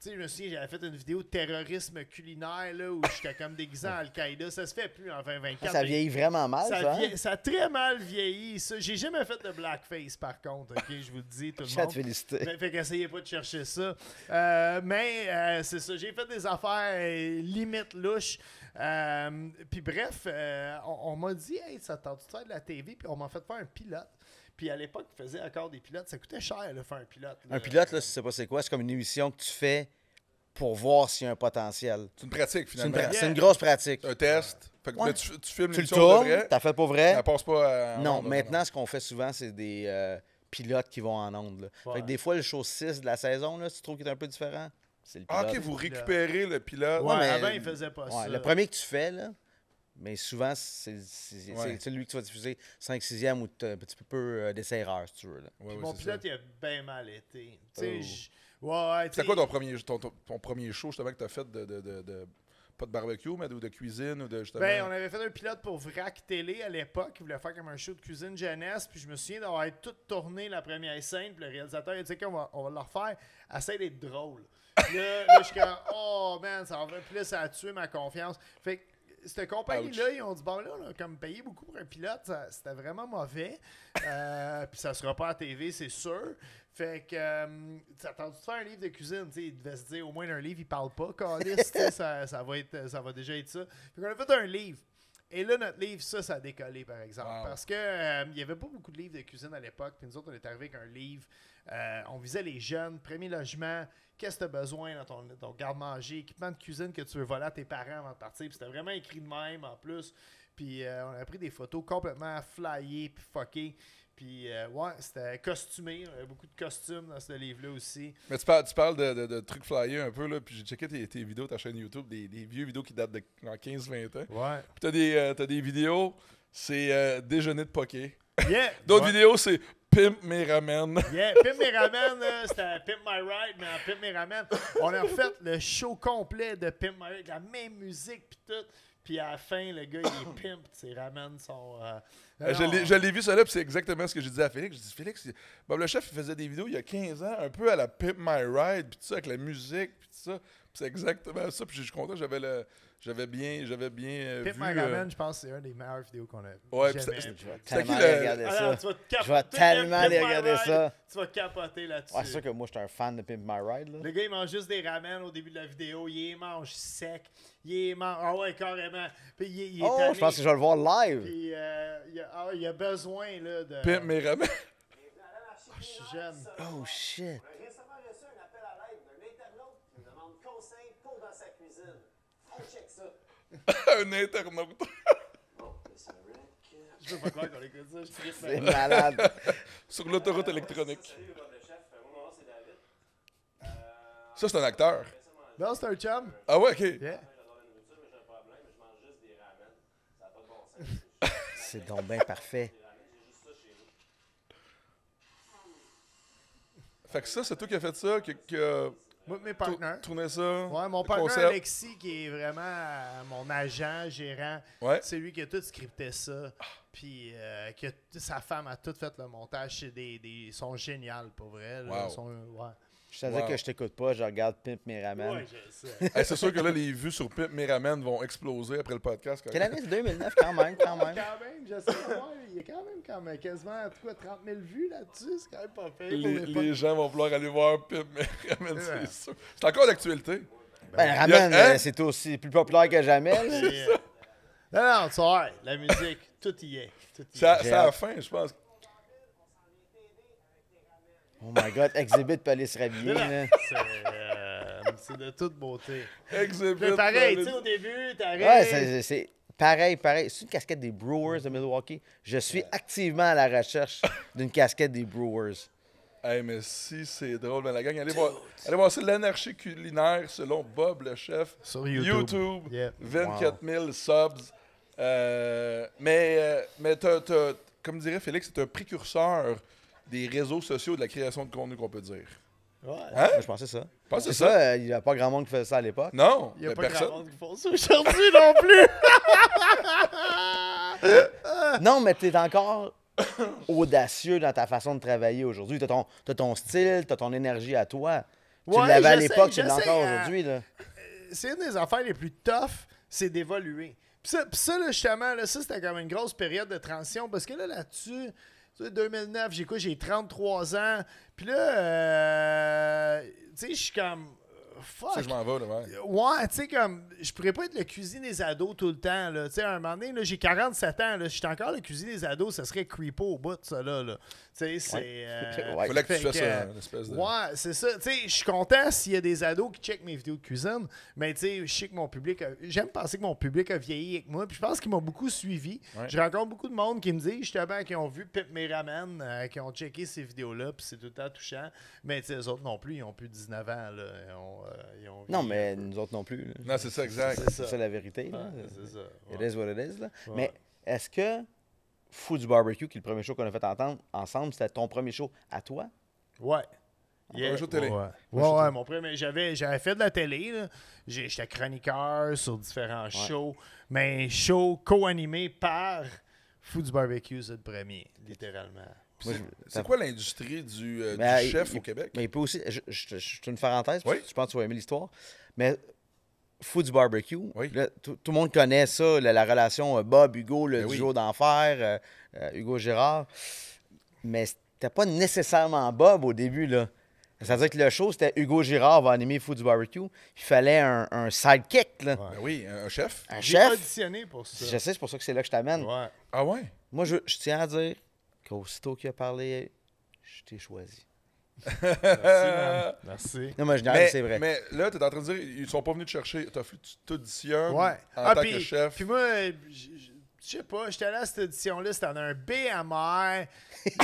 tu sais, je me souviens, j'avais fait une vidéo de terrorisme culinaire là, où j'étais comme déguisé en Al-Qaïda. Ça se fait plus en 2024. Ça vieillit vraiment mal, ça. Ça a très mal vieilli. Ça. J'ai jamais fait de blackface, par contre. OK, je vous le dis, tout le monde. Je te félicite. Fait qu'essayez pas de chercher ça. Mais c'est ça. J'ai fait des affaires limite louches. Puis bref, on m'a dit, hey, ça tente de faire de la TV. Puis on m'a fait faire un pilote. Puis à l'époque, ils faisaient encore des pilotes. Ça coûtait cher, là, faire un pilote. Là. Un pilote, là, si tu sais pas c'est quoi, c'est comme une émission que tu fais pour voir s'il y a un potentiel. C'est une pratique, finalement. C'est une grosse pratique. Un test. Fait que, Ouais. mais tu filmes Tu le l'émission de tournes, vrai. t'as fait pour vrai. Elle passe pas à... Non, maintenant, ce qu'on fait souvent, c'est des pilotes qui vont en ondes. Là. Ouais. Fait que des fois, le show 6 de la saison, là, si tu trouves qu'il est un peu différent, c'est le pilote. Ah, OK, vous récupérez le pilote. Ouais, mais- avant, il faisait pas Ouais, ça. le premier que tu fais, là, mais souvent, c'est celui que tu vas diffuser 5-6e ou un petit peu d'essai-erreur, si tu veux. Là. Ouais, Puis ouais, mon c'est pilote, ça. il a bien mal été. Tu sais, Oh. ouais, C'était quoi ton premier show, justement, que t'as fait de pas de barbecue, mais de cuisine ou de, justement... Ben, on avait fait un pilote pour Vrac Télé à l'époque. Il voulait faire comme un show de cuisine jeunesse. Puis je me souviens d'avoir tout tourné la première scène. Puis le réalisateur, il dit qu'on va le refaire. Essaye d'être drôle. Puis là, je suis comme, oh man, ça va. Puis là, ça a tué ma confiance. Fait que cette compagnie-là, ils ont dit, bon, là, on a comme payé beaucoup pour un pilote. C'était vraiment mauvais. Puis ça sera pas à TV, c'est sûr. Fait que, t'as attendu de faire un livre de cuisine, tu sais, il devait se dire, au moins un livre, il parle pas, câlisse, tu sais, ça va déjà être ça. Fait qu'on a fait un livre. Et là, notre livre, ça a décollé, par exemple. Wow. Parce que il y avait pas beaucoup de livres de cuisine à l'époque. Puis nous autres, on est arrivé avec un livre. On visait les jeunes, premier logement, qu'est-ce que tu as besoin dans ton garde-manger, équipement de cuisine que tu veux voler à tes parents avant de partir. Puis c'était vraiment écrit de même, en plus. Puis on a pris des photos complètement flyées puis fuckées. Puis, ouais, c'était costumé. Il y avait beaucoup de costumes dans ce livre-là aussi. Mais tu parles de trucs flyés un peu, là, puis j'ai checké tes vidéos, ta chaîne YouTube, des vieux vidéos qui datent de 15-20 ans. Ouais. Puis t'as des vidéos, c'est déjeuner de poké. Yeah! D'autres Ouais. vidéos, c'est Pimp mes ramen. Yeah, Pimp mes ramen, c'était Pimp My Ride, mais en Pimp mes ramen, on a refait le show complet de Pimp My Ride, la même musique puis tout. Puis à la fin, le gars, il est pimp, ses ramen sont... Je l'ai vu ça là, puis c'est exactement ce que j'ai dit à Félix. J'ai dit, Félix, Bob le chef, il faisait des vidéos il y a 15 ans, un peu à la Pimp My Ride, puis tout ça, avec la musique, puis tout ça. Puis c'est exactement ça, puis je suis content, j'avais bien Pimp vu... My Ramen, je pense que c'est une des meilleures vidéos qu'on a Ouais, jamais puis vues. Je vais C'était tellement qui aller le- regarder Ah, ça. non, tu vas te capoter, Je vais tellement Pimp aller My regarder Ride, ça. Tu vas capoter là-dessus. Ouais, c'est sûr que moi, je suis un fan de Pimp My Ride. Là. Le gars, il mange juste des ramen au début de la vidéo. Il les mange sec. Il les mange... Ah ouais, carrément. Puis il est Oh, tanné. je pense que je vais le voir live. Puis il a besoin là, de... Pimp mes ramen. Je suis jeune. Oh, shit. On a récemment reçu un appel à l'aide d'un internaute qui nous demande conseil pour dans sa cuisine. On check ça. Un internaute. Bon, c'est Rick. Je peux pas croire qu'on écoute ça. Je tripe, C'est man. malade. Sur l'autoroute électronique. Salut, Bob le chef. Mon nom, c'est David. Ça, c'est un acteur. Non, c'est un chum. Ah ouais, OK. Yeah. J'adore la nourriture, mais j'ai un problème. Je mange juste des ramen. Ça n'a pas de bon sens. C'est donc bien parfait. J'ai juste ça chez nous. Fait que ça, c'est toi qui as fait ça, qui a Moi, mes partenaires. tourné ça. Ouais, mon le partenaire concept. Alexis, qui est vraiment mon agent, gérant, Ouais. c'est lui qui a tout scripté ça. Puis sa femme a tout fait le montage. Ils sont géniales, pour vrai. Là. Wow. Ils sont, ouais. Je te dis Wow. que je t'écoute pas, je regarde Pimp mes ramen. Ouais, je sais. Hey, c'est sûr que là, les vues sur Pimp mes ramen vont exploser après le podcast. Quelle année? C'est 2009 quand même, quand même. Quand même, je sais pas. Il y a quand même comme quasiment quoi, 30 000 vues là-dessus. C'est quand même pas fait. Les gens vont vouloir aller voir Pimp mes ramen, c'est sûr. C'est encore d'actualité. Ben, Il y ramen, a- hein? c'est aussi plus populaire que jamais. là. Non, tu vois, la musique, tout y est. Tout y C'est est. à la fin, je pense. Oh my God, Exhibit peut aller se rhabiller. là. C'est de toute beauté. Exhibit. Mais pareil, tu sais, au début, t'arrives. Ouais, c'est pareil. C'est une casquette des Brewers de Milwaukee. Je suis activement à la recherche d'une casquette des Brewers. Hey, mais si c'est drôle, ben la gang, allez voir ça, l'anarchie culinaire selon Bob le chef. Sur YouTube. Yep. 24 000 subs. Mais comme dirait Félix, c'est un précurseur des réseaux sociaux de la création de contenu qu'on peut dire. Ouais. Hein? Je pensais ça. Pense que C'est c'est ça? ça, il n'y a pas grand monde qui faisait ça à l'époque. Non, Il n'y a mais pas personne. grand monde qui font ça aujourd'hui non plus. Non, mais tu es encore audacieux dans ta façon de travailler aujourd'hui. Tu as ton style, tu as ton énergie à toi. Tu Ouais, l'avais à j'essaie- l'époque, tu l'as j'essaie, encore hein. aujourd'hui. Là. C'est une des affaires les plus tough, c'est d'évoluer. Puis ça, là, justement, là, ça, c'était comme une grosse période de transition. Parce que là-dessus, tu sais, 2009, j'ai 33 ans. Puis là, tu sais, je suis comme... fuck. Ça, je m'en vais, là, ouais. Ouais, tu sais, comme, je pourrais pas être le cuisine des ados tout le temps, là. Tu sais, à un moment donné, là, j'ai 47 ans, là. Si j'étais encore le cuisine des ados, ça serait creepo au bout de ça, là. Tu sais, c'est. Ouais. Fallait que tu Fait fasses une espèce de. Ouais, c'est ça. Tu sais, je suis content s'il y a des ados qui checkent mes vidéos de cuisine, mais tu sais, je sais que mon public. J'aime penser que mon public a vieilli avec moi, puis je pense qu'ils m'ont beaucoup suivi. Ouais. Je rencontre beaucoup de monde qui me dit, justement, qui ont vu Pip mes ramen, qui ont checké ces vidéos-là, puis c'est tout le temps touchant. Mais tu sais, les autres non plus, ils ont plus de 19 ans, là. Ils ont Non, vieilli mais un peu. nous autres non plus. Là. Non, c'est ça, exact. C'est C'est la vérité. Là. Ouais, c'est ça. It Ouais. is what it is. Là. Ouais. Mais est-ce que Fou du barbecue, qui est le premier show qu'on a fait entendre ensemble, c'était ton premier show à toi? Ouais. Premier show de télé. Ouais, mon premier. J'avais fait de la télé, là. J'étais chroniqueur sur différents shows, mais show co-animé par Fou du barbecue, c'est le premier, littéralement. Moi, C'est quoi l'industrie du Mais, chef au Québec? Mais il peut aussi. Je fais une parenthèse, Oui. je pense que tu vas aimer l'histoire. Mais Fou du barbecue, Oui. là, tout le monde connaît ça, la relation Bob-Hugo, le Ben oui. duo d'enfer, Hugo Girard. Mais c'était pas nécessairement Bob au début, là. C'est-à-dire que le show, c'était Hugo Girard va animer Fou du barbecue. Il fallait un sidekick, là. Ben oui, un chef. Un J'ai chef. auditionné pour ça. Je sais, c'est pour ça que c'est là que je t'amène. Ouais. Ah ouais? Moi, je tiens à dire qu'aussitôt qu'il a parlé, je t'ai choisi. Merci, man. Merci. Non, mais je dirais que c'est vrai. Mais là, tu es en train de dire, ils sont pas venus te chercher. Tu t'auditionnes Ouais. en tant puis, que chef. Puis moi, je sais pas, j'étais allé à cette édition-là, c'était en un BMR.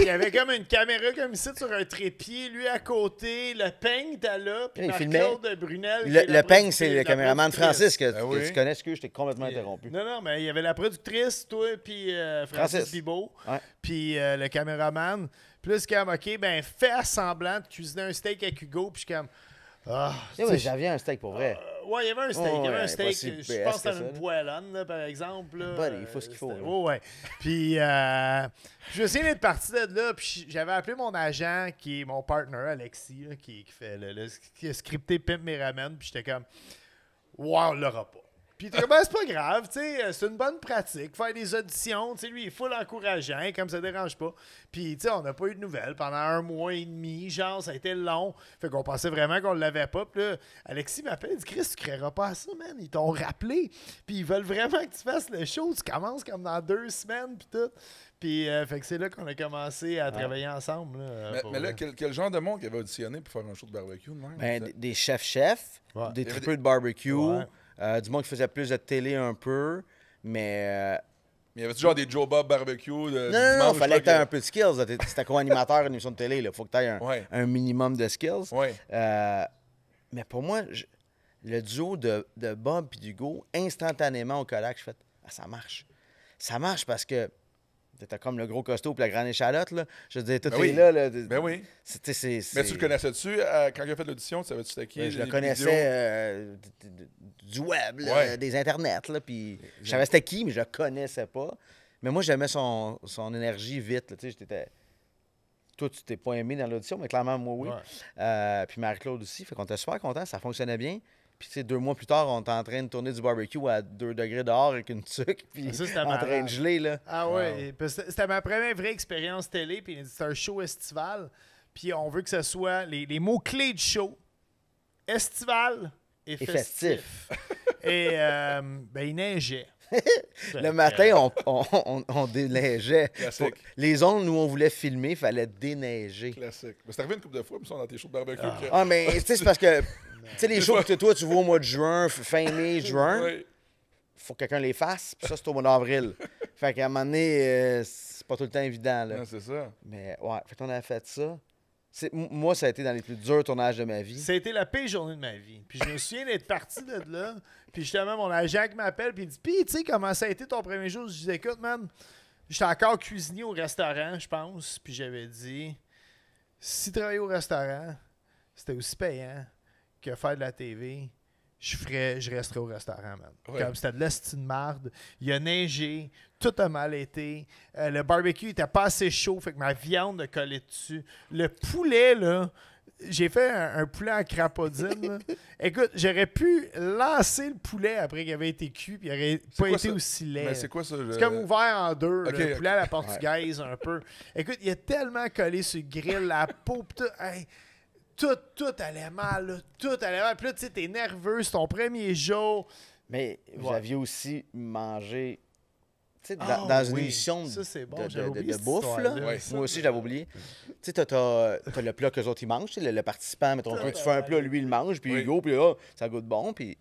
Il y avait comme une caméra comme ici sur un trépied, lui à côté, le peigne était là, puis Il filmait. Marc-Claude Brunel. qui est Le la peigne, c'est le la caméraman productrice. Francis que Ah oui. tu connais, excuse, je t'ai complètement interrompu. Non, mais il y avait la productrice, toi, puis Francis Francis. Bibeau, Ouais. puis le caméraman. Puis là, c'est comme, OK, ben fais semblant de cuisiner un steak avec Hugo, puis je suis comme... Ah, Ouais, tu sais, j'avais un steak pour vrai. ouais, il y avait un steak. Oh, il y avait ouais, un pas steak. si Je BS pense que que c'était ça, une là. poêlonne, là, par exemple. Là. Buddy, il faut ce qu'il faut, C'était- là. Ouais. Puis, je me souviens d'être parti de là. Puis, j'avais appelé mon agent, qui est mon partner, Alexis, là, qui fait qui a scripté Pimp Mes Ramen. Puis, j'étais comme, ouais, on l'aura pas. Puis, il était comme, ben, c'est pas grave, tu sais, c'est une bonne pratique. Faire des auditions, tu sais, lui, il est full encourageant, comme ça dérange pas. Puis, tu sais, on n'a pas eu de nouvelles pendant 1 mois et demi, genre, ça a été long. Fait qu'on pensait vraiment qu'on l'avait pas. Puis là, Alexis m'appelle, il dit, Chris, tu créeras pas à ça, man. Ils t'ont rappelé. Puis, ils veulent vraiment que tu fasses le show. Tu commences comme dans 2 semaines, puis tout. Puis, fait que c'est là qu'on a commencé à travailler ensemble. Là, pour Mais là, vrai. quel genre de monde qui avait auditionné pour faire un show de barbecue de même? Ben, des chefs-chefs, Ouais. des Il y avait tripeux de barbecue, Ouais. du monde qui faisait plus de télé un peu, mais... Mais y avait-tu genre des Joe Bob barbecue? non, il fallait que tu aies un peu de skills. là. C'était co-animateur d'une émission de télé. Il faut que tu aies Ouais. un minimum de skills. Ouais. Mais pour moi, le duo de Bob et d'Hugo, instantanément au collège, je fais ça marche. Ça marche parce que t'as comme le gros costaud et la grande échalote. Là. Je veux dire, tout Ben est oui. là. Ben oui. C'est. Mais tu le connaissais-tu quand il a fait l'audition? Tu savais-tu c'était qui? Je le les connaissais du web, là, Ouais. des internets. Là, puis je savais c'était qui, mais je le connaissais pas. Mais moi, j'aimais son énergie vite. Là, tu sais, toi, tu t'es pas aimé dans l'audition, mais clairement, moi, oui. Ouais. Puis Marie-Claude aussi. Fait qu'on était super contents. Ça fonctionnait bien. Puis, tu sais, 2 mois plus tard, on était en train de tourner du barbecue à 2 degrés dehors avec une tuque. Puis, Ça, c'était en train malade. de geler, là. Ah ouais, parce que c'était ma première vraie expérience télé, puis c'est un show estival, puis on veut que ce soit les mots-clés du show, estival et festif. Et ben, il neigeait. Le matin, on déneigeait. Classique. Les zones où on voulait filmer, il fallait déneiger. Classique. Mais c'est arrivé une couple de fois, mais ça, dans tes shows de barbecue. que- Ah, mais tu sais, c'est parce que, tu sais, les shows que toi, tu vois au mois de juin, fin mai, juin, Ouais. faut que quelqu'un les fasse, puis ça, c'est au mois d'avril. Fait qu'à un moment donné, c'est pas tout le temps évident, là. Non, c'est ça. Mais ouais, fait qu'on a fait ça. Moi, ça a été dans les plus durs tournages de ma vie. Ça a été la pire journée de ma vie. Puis je me souviens d'être parti de là, puis justement, mon agent qui m'appelle, puis il dit, puis tu sais comment ça a été ton premier jour? Je dis, écoute, man, j'étais encore cuisinier au restaurant, je pense, puis j'avais dit, si travailler au restaurant, c'était aussi payant que faire de la TV, je resterais au restaurant, man. Ouais. Comme c'était de l'esti de marde. Il a neigé, tout a mal été. Le barbecue était pas assez chaud, fait que ma viande a collé dessus. Le poulet, là, j'ai fait un poulet en crapaudine. Là. Écoute, j'aurais pu lancer le poulet après qu'il avait été cuit, puis il aurait pas quoi été ça? aussi laid. Mais c'est quoi ça? C'est comme ouvert en deux, Ok, le poulet à ok. la portugaise, un peu. Écoute, il a tellement collé sur le grill, la peau, pis tout. Hey, tout allait mal, là. Tout allait mal. Puis là, tu sais, t'es nerveux, c'est ton premier jour. Mais vous Ouais. aviez aussi mangé, tu sais, Ah, dans une oui. émission Ça, c'est bon, de, j'avais de- oublié de cette bouffe, là. histoire-là. Ouais. Moi aussi, j'avais oublié. Tu sais, t'as le plat qu'eux autres, ils mangent. Tu sais, le participant, mettons, toi, tu fais un plat, lui, il le mange, puis Oui. Hugo, puis là, ça goûte bon, puis...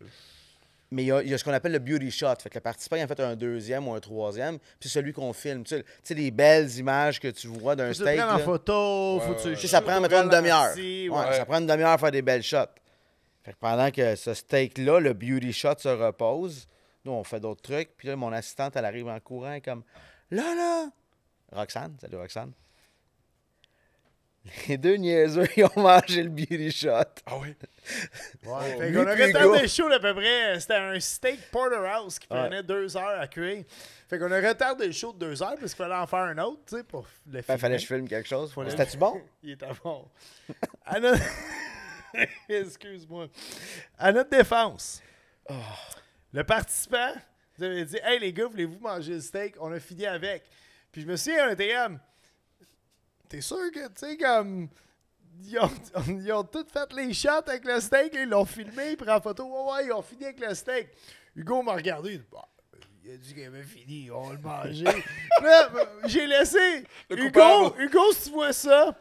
Mais il y a ce qu'on appelle le beauty shot. Fait que le participant, il en fait un deuxième ou un troisième, puis c'est celui qu'on filme. Tu sais, les belles images que tu vois d'un Faut que tu le steak, prennes en là. photo, faut que tu ouais. le Tu sais, ça prend, shootes mettons, une au demi-heure. ralenti, Ouais, ouais. ça prend une demi-heure à faire des belles shots. Fait que pendant que ce steak-là, le beauty shot se repose, nous, on fait d'autres trucs. Puis là, mon assistante, elle arrive en courant, elle est comme là! Roxane, salut Roxane. Les deux niaiseux, ils ont mangé le beauty shot. Ah oui? Ouais, fait Lui qu'on a puis retardé Hugo. le show d'à peu près. C'était un steak porterhouse qui prenait 2 heures à cuire. Fait qu'on a retardé le show de 2 heures parce qu'il fallait en faire un autre, tu sais, pour le Fallait filmer. que je filme quelque chose. Fallait- C'était-tu bon? Il était bon. À notre... Excuse-moi. À notre défense, le participant nous avait dit « Hey les gars, voulez-vous manger le steak? » On a fini avec. Puis je me souviens, on était comme « T'es sûr que, tu sais, comme... » Ils ont tous fait les shots avec le steak, là, ils l'ont filmé, ils prennent en photo. Ouais, ils ont fini avec le steak. Hugo m'a regardé, il dit, bah, il a dit qu'il avait fini, on va le manger. Là, j'ai laissé. Le Hugo, coupable. Hugo, si tu vois ça,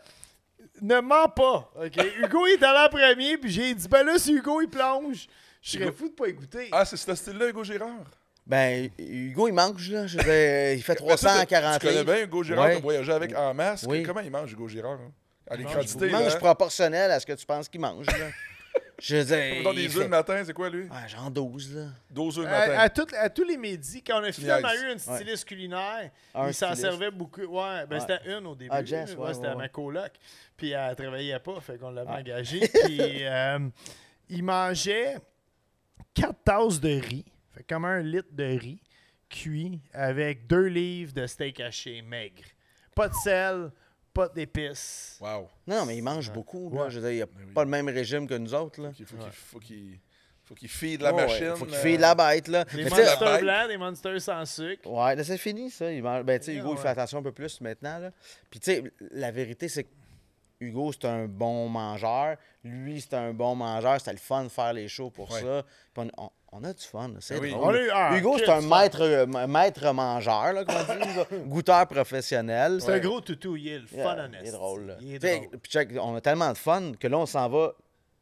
ne mens pas. OK? Hugo, il est allé en premier, puis j'ai dit, ben là, si Hugo, il plonge, je serais fou de pas écouter. Ah, c'est ce style-là, Hugo Girard? Ben, Hugo, il mange, là. Je veux dire, il fait Mais toi, 340 Tu connais livres. bien Hugo Girard, Ouais. t'as voyagé avec en masse. Oui. Comment il mange, Hugo Girard? Hein? À Il l'écrantité, mange là. proportionnel à ce que tu penses qu'il mange, là. Je veux dire, Dans il des fait- œufs le matin, c'est quoi, lui? Ouais, genre 12, là. 12 œufs le matin. À tous les midis, quand on a finalement niaises. eu une styliste culinaire, Un il s'en styliste. servait beaucoup. Ouais, ben Ouais. c'était une au début. Ah, Jess, Ouais, ouais, c'était ouais, ma ouais. coloc. Puis elle travaillait pas, fait qu'on l'avait Ah. engagée. Puis il mangeait 4 tasses de riz, fait comme 1 litre de riz cuit avec 2 livres de steak haché maigre. Pas de sel, pas d'épices. Wow. Non, mais il mange beaucoup, là. Ouais. Je veux dire, il n'a Ben oui. pas le même régime que nous autres, là. Il faut qu'il feed la Ouais, machine. faut qu'il feed la bête, là. Des Mais tu sais, la bête. monsters blancs, des monsters sans sucre. ouais, là, c'est fini, ça. Il mange... Ben, tu sais, Hugo, il Ouais. fait attention un peu plus maintenant, là. Puis, tu sais, la vérité, c'est que Hugo, c'est un bon mangeur. Lui, c'est un bon mangeur. C'était le fun de faire les shows pour Ouais. ça. Puis on a du fun, là. C'est Ben oui. drôle. Hugo, c'est un maître mangeur, là, comme on dit, là. Goûteur professionnel. C'est un gros toutou, il est le fun Yeah, honnête. il est drôle, là. Il est Tu sais, drôle. puis check, on a tellement de fun que là, on s'en va,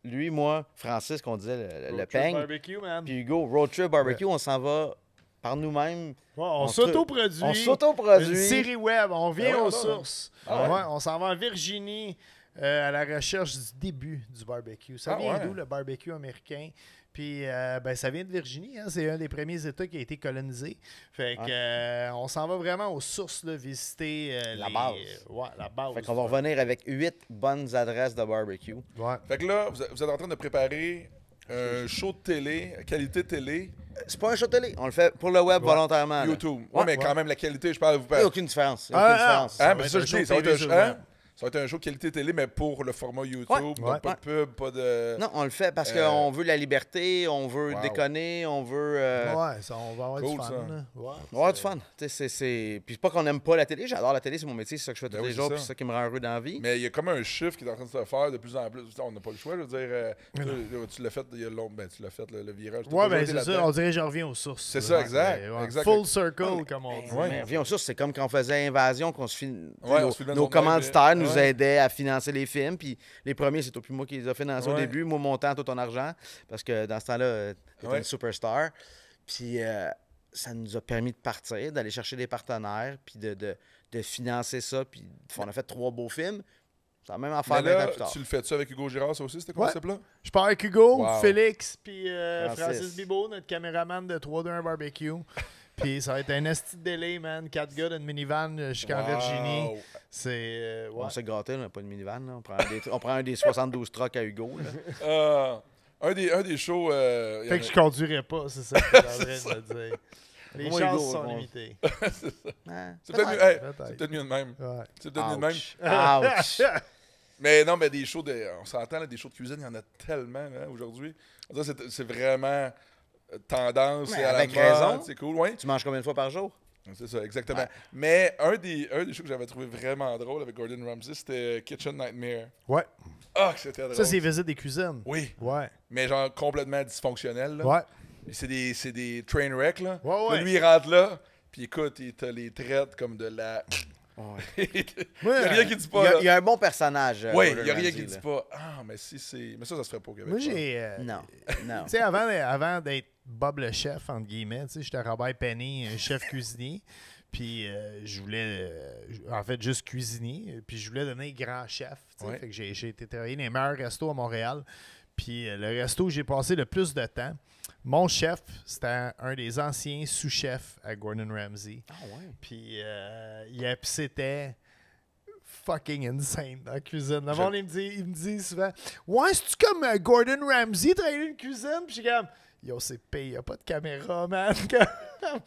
lui, moi, Francis, qu'on disait, le Road trip peigne, barbecue, man. puis Hugo, road trip barbecue, on s'en va par nous-mêmes. Ouais, on on s'autoproduit. On Une s'autoproduit. série web. On vient Ben ouais, aux non. sources. Ah ouais? Ouais, on s'en va en Virginie à la recherche du début du barbecue. Ça Ah vient ouais? d'où, le barbecue américain? Puis, ben, ça vient de Virginie. Hein? C'est un des premiers États qui a été colonisé. Fait que, on s'en va vraiment aux sources, là, visiter La base. Ouais, la base. Fait qu'on va revenir avec 8 bonnes adresses de barbecue. Ouais. Fait que là, vous êtes en train de préparer un show de télé, qualité télé, C'est pas un show de télé. On le fait pour le web volontairement. là. YouTube. Ouais, mais quand même, la qualité, je parle, vous Il n'y a aucune différence. Il y a aucune différence. Hein, va ben être ça, un je show dis, ça va télé être sur un, le hein? web. Ça va être un show qualité télé, mais pour le format YouTube. Ouais. Donc, Ouais. pas de pub, pas de. Non, on le fait parce qu'on veut la liberté, on veut Wow. déconner, on veut... Ouais, ça, on va avoir Cool, du fun. ça. là. Ouais, On va avoir du fun. Tu sais, Puis c'est pas qu'on aime pas la télé. J'adore la télé, c'est mon métier, c'est ça que je fais tous Ben oui, les c'est jours, ça. puis c'est ça qui me rend heureux dans la vie. Mais il y a comme un chiffre qui est en train de se faire de plus en plus. On n'a pas le choix, je veux dire. Tu l'as fait il y a longtemps. Ben, tu l'as fait, le virage. T'as Ouais, toujours ben été c'est ça. là-dedans. On dirait que je reviens aux sources. C'est ça, exact, Ouais. exact. Full circle, comme on dit. Ouais. Mais reviens aux sources, c'est comme quand on faisait Invasion, qu'on se filme. Ouais, on se filmait nos nous-mêmes, commanditaires nous ouais. aidaient à financer les films. Puis les premiers, c'est toi puis moi qui les a financés au Ouais. début. Moi, mon temps, toi, ton argent. Parce que dans ce temps-là, t'étais Ouais. une superstar. Puis ça nous a permis de partir, d'aller chercher des partenaires, puis de financer ça. Puis on a fait 3 beaux films. C'est la même affaire Mais 20 ans là, plus tard. tu le fais-tu avec Hugo Girard, ça aussi, ce Ouais. concept-là? Je pars avec Hugo, Wow. Félix, puis Francis. Francis Bibeau, notre caméraman de 3-2-1 Barbecue. Puis ça va être un esti de délai, man. 4 gars d'une minivan jusqu'en Wow. Virginie. C'est. Ouais. On s'est gâtés, on n'a pas de minivan. Là. On prend un des 72 trucks à Hugo. Là. Un des shows. il y Fait en que a- je conduirais pas, c'est ça que je suis en train de me dire. Les Moi, chances Hugo, sont on- limitées. Hein? C'est peut-être mieux, Peut-être. c'est peut-être mieux de même. Ouais. C'est peut-être mieux de même. Ouch! Mais non, mais des shows on s'entend, là, des shows de cuisine, il y en a tellement hein, aujourd'hui. On dirait que c'est vraiment tendance Mais et à avec la mode, raison. c'est cool, oui. Tu manges combien de fois par jour? C'est ça, exactement. Ouais. Mais un des shows que j'avais trouvé vraiment drôle avec Gordon Ramsay, c'était Kitchen Nightmare. Ouais. Ah, c'était drôle. Ça, c'est visite des cuisines. Oui. Ouais. Mais genre complètement dysfonctionnel. Là. Ouais. C'est des train wrecks, là. Ouais. Lui, il rentre là, puis écoute, il te les traite comme de la... Ouais. Il n'y a rien qui dit pas. Il y a un bon personnage. Oui, il n'y a rien qui dit pas. Ah, mais si c'est. Mais ça se ferait pas au Québec. Moi, j'ai. Non. Tu sais, avant d'être Bob le chef, entre guillemets, tu sais, j'étais Robert Penny, chef cuisinier. Puis je voulais, en fait, juste cuisiner. Puis je voulais devenir grand chef. Ouais. Fait que j'ai été travailler dans les meilleurs restos à Montréal. Puis le resto où j'ai passé le plus de temps, mon chef, c'était un des anciens sous-chefs à Gordon Ramsay. Ah ouais. Puis c'était fucking insane dans la cuisine. Le monde, il me dit souvent, ouais, c'est-tu comme Gordon Ramsay travailler dans une cuisine? Puis j'ai comme, yo, c'est payé, il n'y a pas de caméra, man.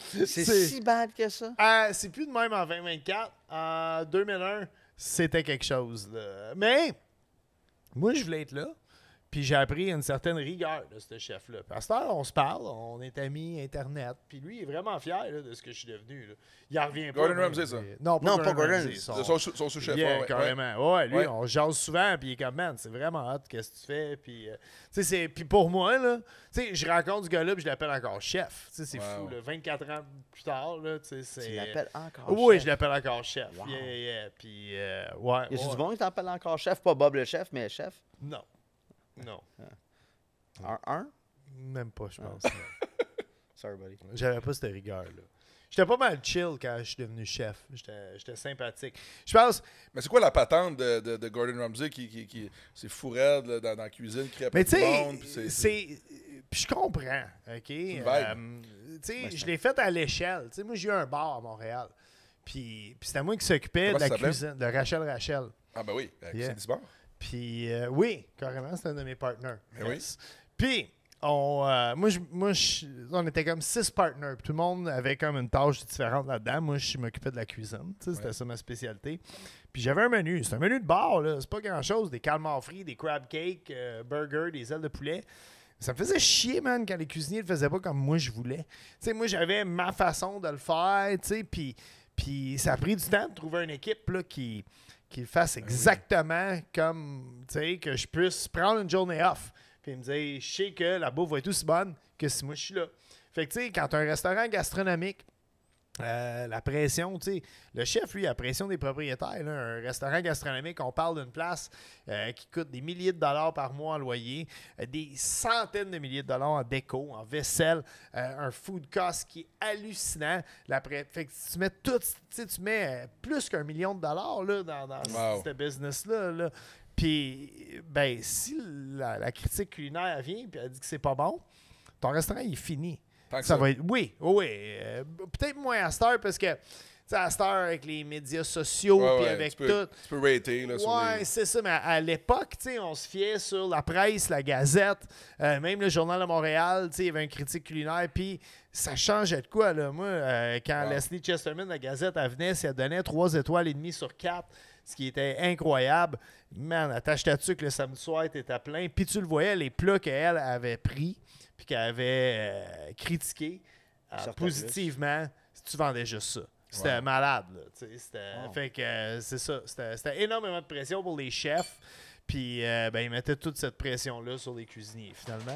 c'est si bad que ça? C'est plus de même en 2024. En 2001, c'était quelque chose. Là. Mais moi, je voulais être là. Puis j'ai appris une certaine rigueur de ce chef-là. Puis à cette heure, on se parle, on est amis Internet. Puis lui, il est vraiment fier là, de ce que je suis devenu. Là. Il en revient pas. Gordon Ramsay, ça? Non, pas Gordon Ramsay. Son sous-chef. Yeah, carrément. Ouais, lui, on jase souvent. Puis il est comme, man, c'est vraiment hot, qu'est-ce que tu fais. Puis, puis pour moi, là, je rencontre ce gars-là, puis je l'appelle encore chef. C'est fou, là, 24 ans plus tard. Là, tu l'appelles encore chef? Oui, je l'appelle encore chef. Wow. Yeah. Puis, ouais. Y a du bon qui t'appelle encore chef? Pas Bob le chef, mais chef? Non. Non. Un? Même pas, je pense. Sorry, buddy. J'avais pas cette rigueur-là. J'étais pas mal chill quand je suis devenu chef. J'étais sympathique. Je pense... Mais c'est quoi la patente de Gordon Ramsay qui c'est fou raide là, dans la cuisine, qui crée pas de monde? Puis je comprends, OK? Je l'ai fait à l'échelle. Moi, j'ai eu un bar à Montréal. Puis c'était moi qui s'occupait de la cuisine, de Rachel. Ah ben oui, avec Cindy Bar. Puis, oui, carrément, c'était un de mes partenaires. Yes. Puis, on était comme 6 partenaires. Puis tout le monde avait comme une tâche différente là-dedans. Moi, je m'occupais de la cuisine. C'était ça ma spécialité. Puis j'avais un menu. C'est un menu de bar, là. C'est pas grand-chose. Des calmars frits, des crab cakes, burgers, des ailes de poulet. Ça me faisait chier, man, quand les cuisiniers le faisaient pas comme moi je voulais. Moi, j'avais ma façon de le faire, puis ça a pris du temps de trouver une équipe là, qui le fasse exactement comme, que je puisse prendre une journée off. Puis me dire, je sais que la bouffe va être aussi bonne que si moi je suis là. Fait que, quand tu as un restaurant gastronomique, la pression, le chef, lui, a la pression des propriétaires. Là. Un restaurant gastronomique, on parle d'une place qui coûte des milliers de dollars par mois en loyer, des centaines de milliers de dollars en déco, en vaisselle, un food cost qui est hallucinant. Fait que tu mets tout, tu mets plus qu'1 million de dollars là, dans ce business-là. Là. Puis, ben, si la critique culinaire vient et elle dit que c'est pas bon, ton restaurant il est fini. Ça va être. Oui. Peut-être moins à cette heure parce que à cette heure avec les médias sociaux puis avec tout. Tu peux rater là, ouais, c'est ça, mais à l'époque, on se fiait sur la presse, la Gazette, même le Journal de Montréal, il y avait un critique culinaire, puis ça changeait de quoi, là. Moi, quand Leslie Chesterman, la Gazette, elle venait, elle donnait 3 étoiles et demie sur 4, ce qui était incroyable. Man, attache ta dessus que le samedi soir était plein, puis tu le voyais, les plats qu'elle avait pris puis qu'elle avait critiqué positivement, tu vendais juste ça. C'était malade. Là, fait que c'est ça. C'était énormément de pression pour les chefs. Puis ils mettaient toute cette pression-là sur les cuisiniers, finalement.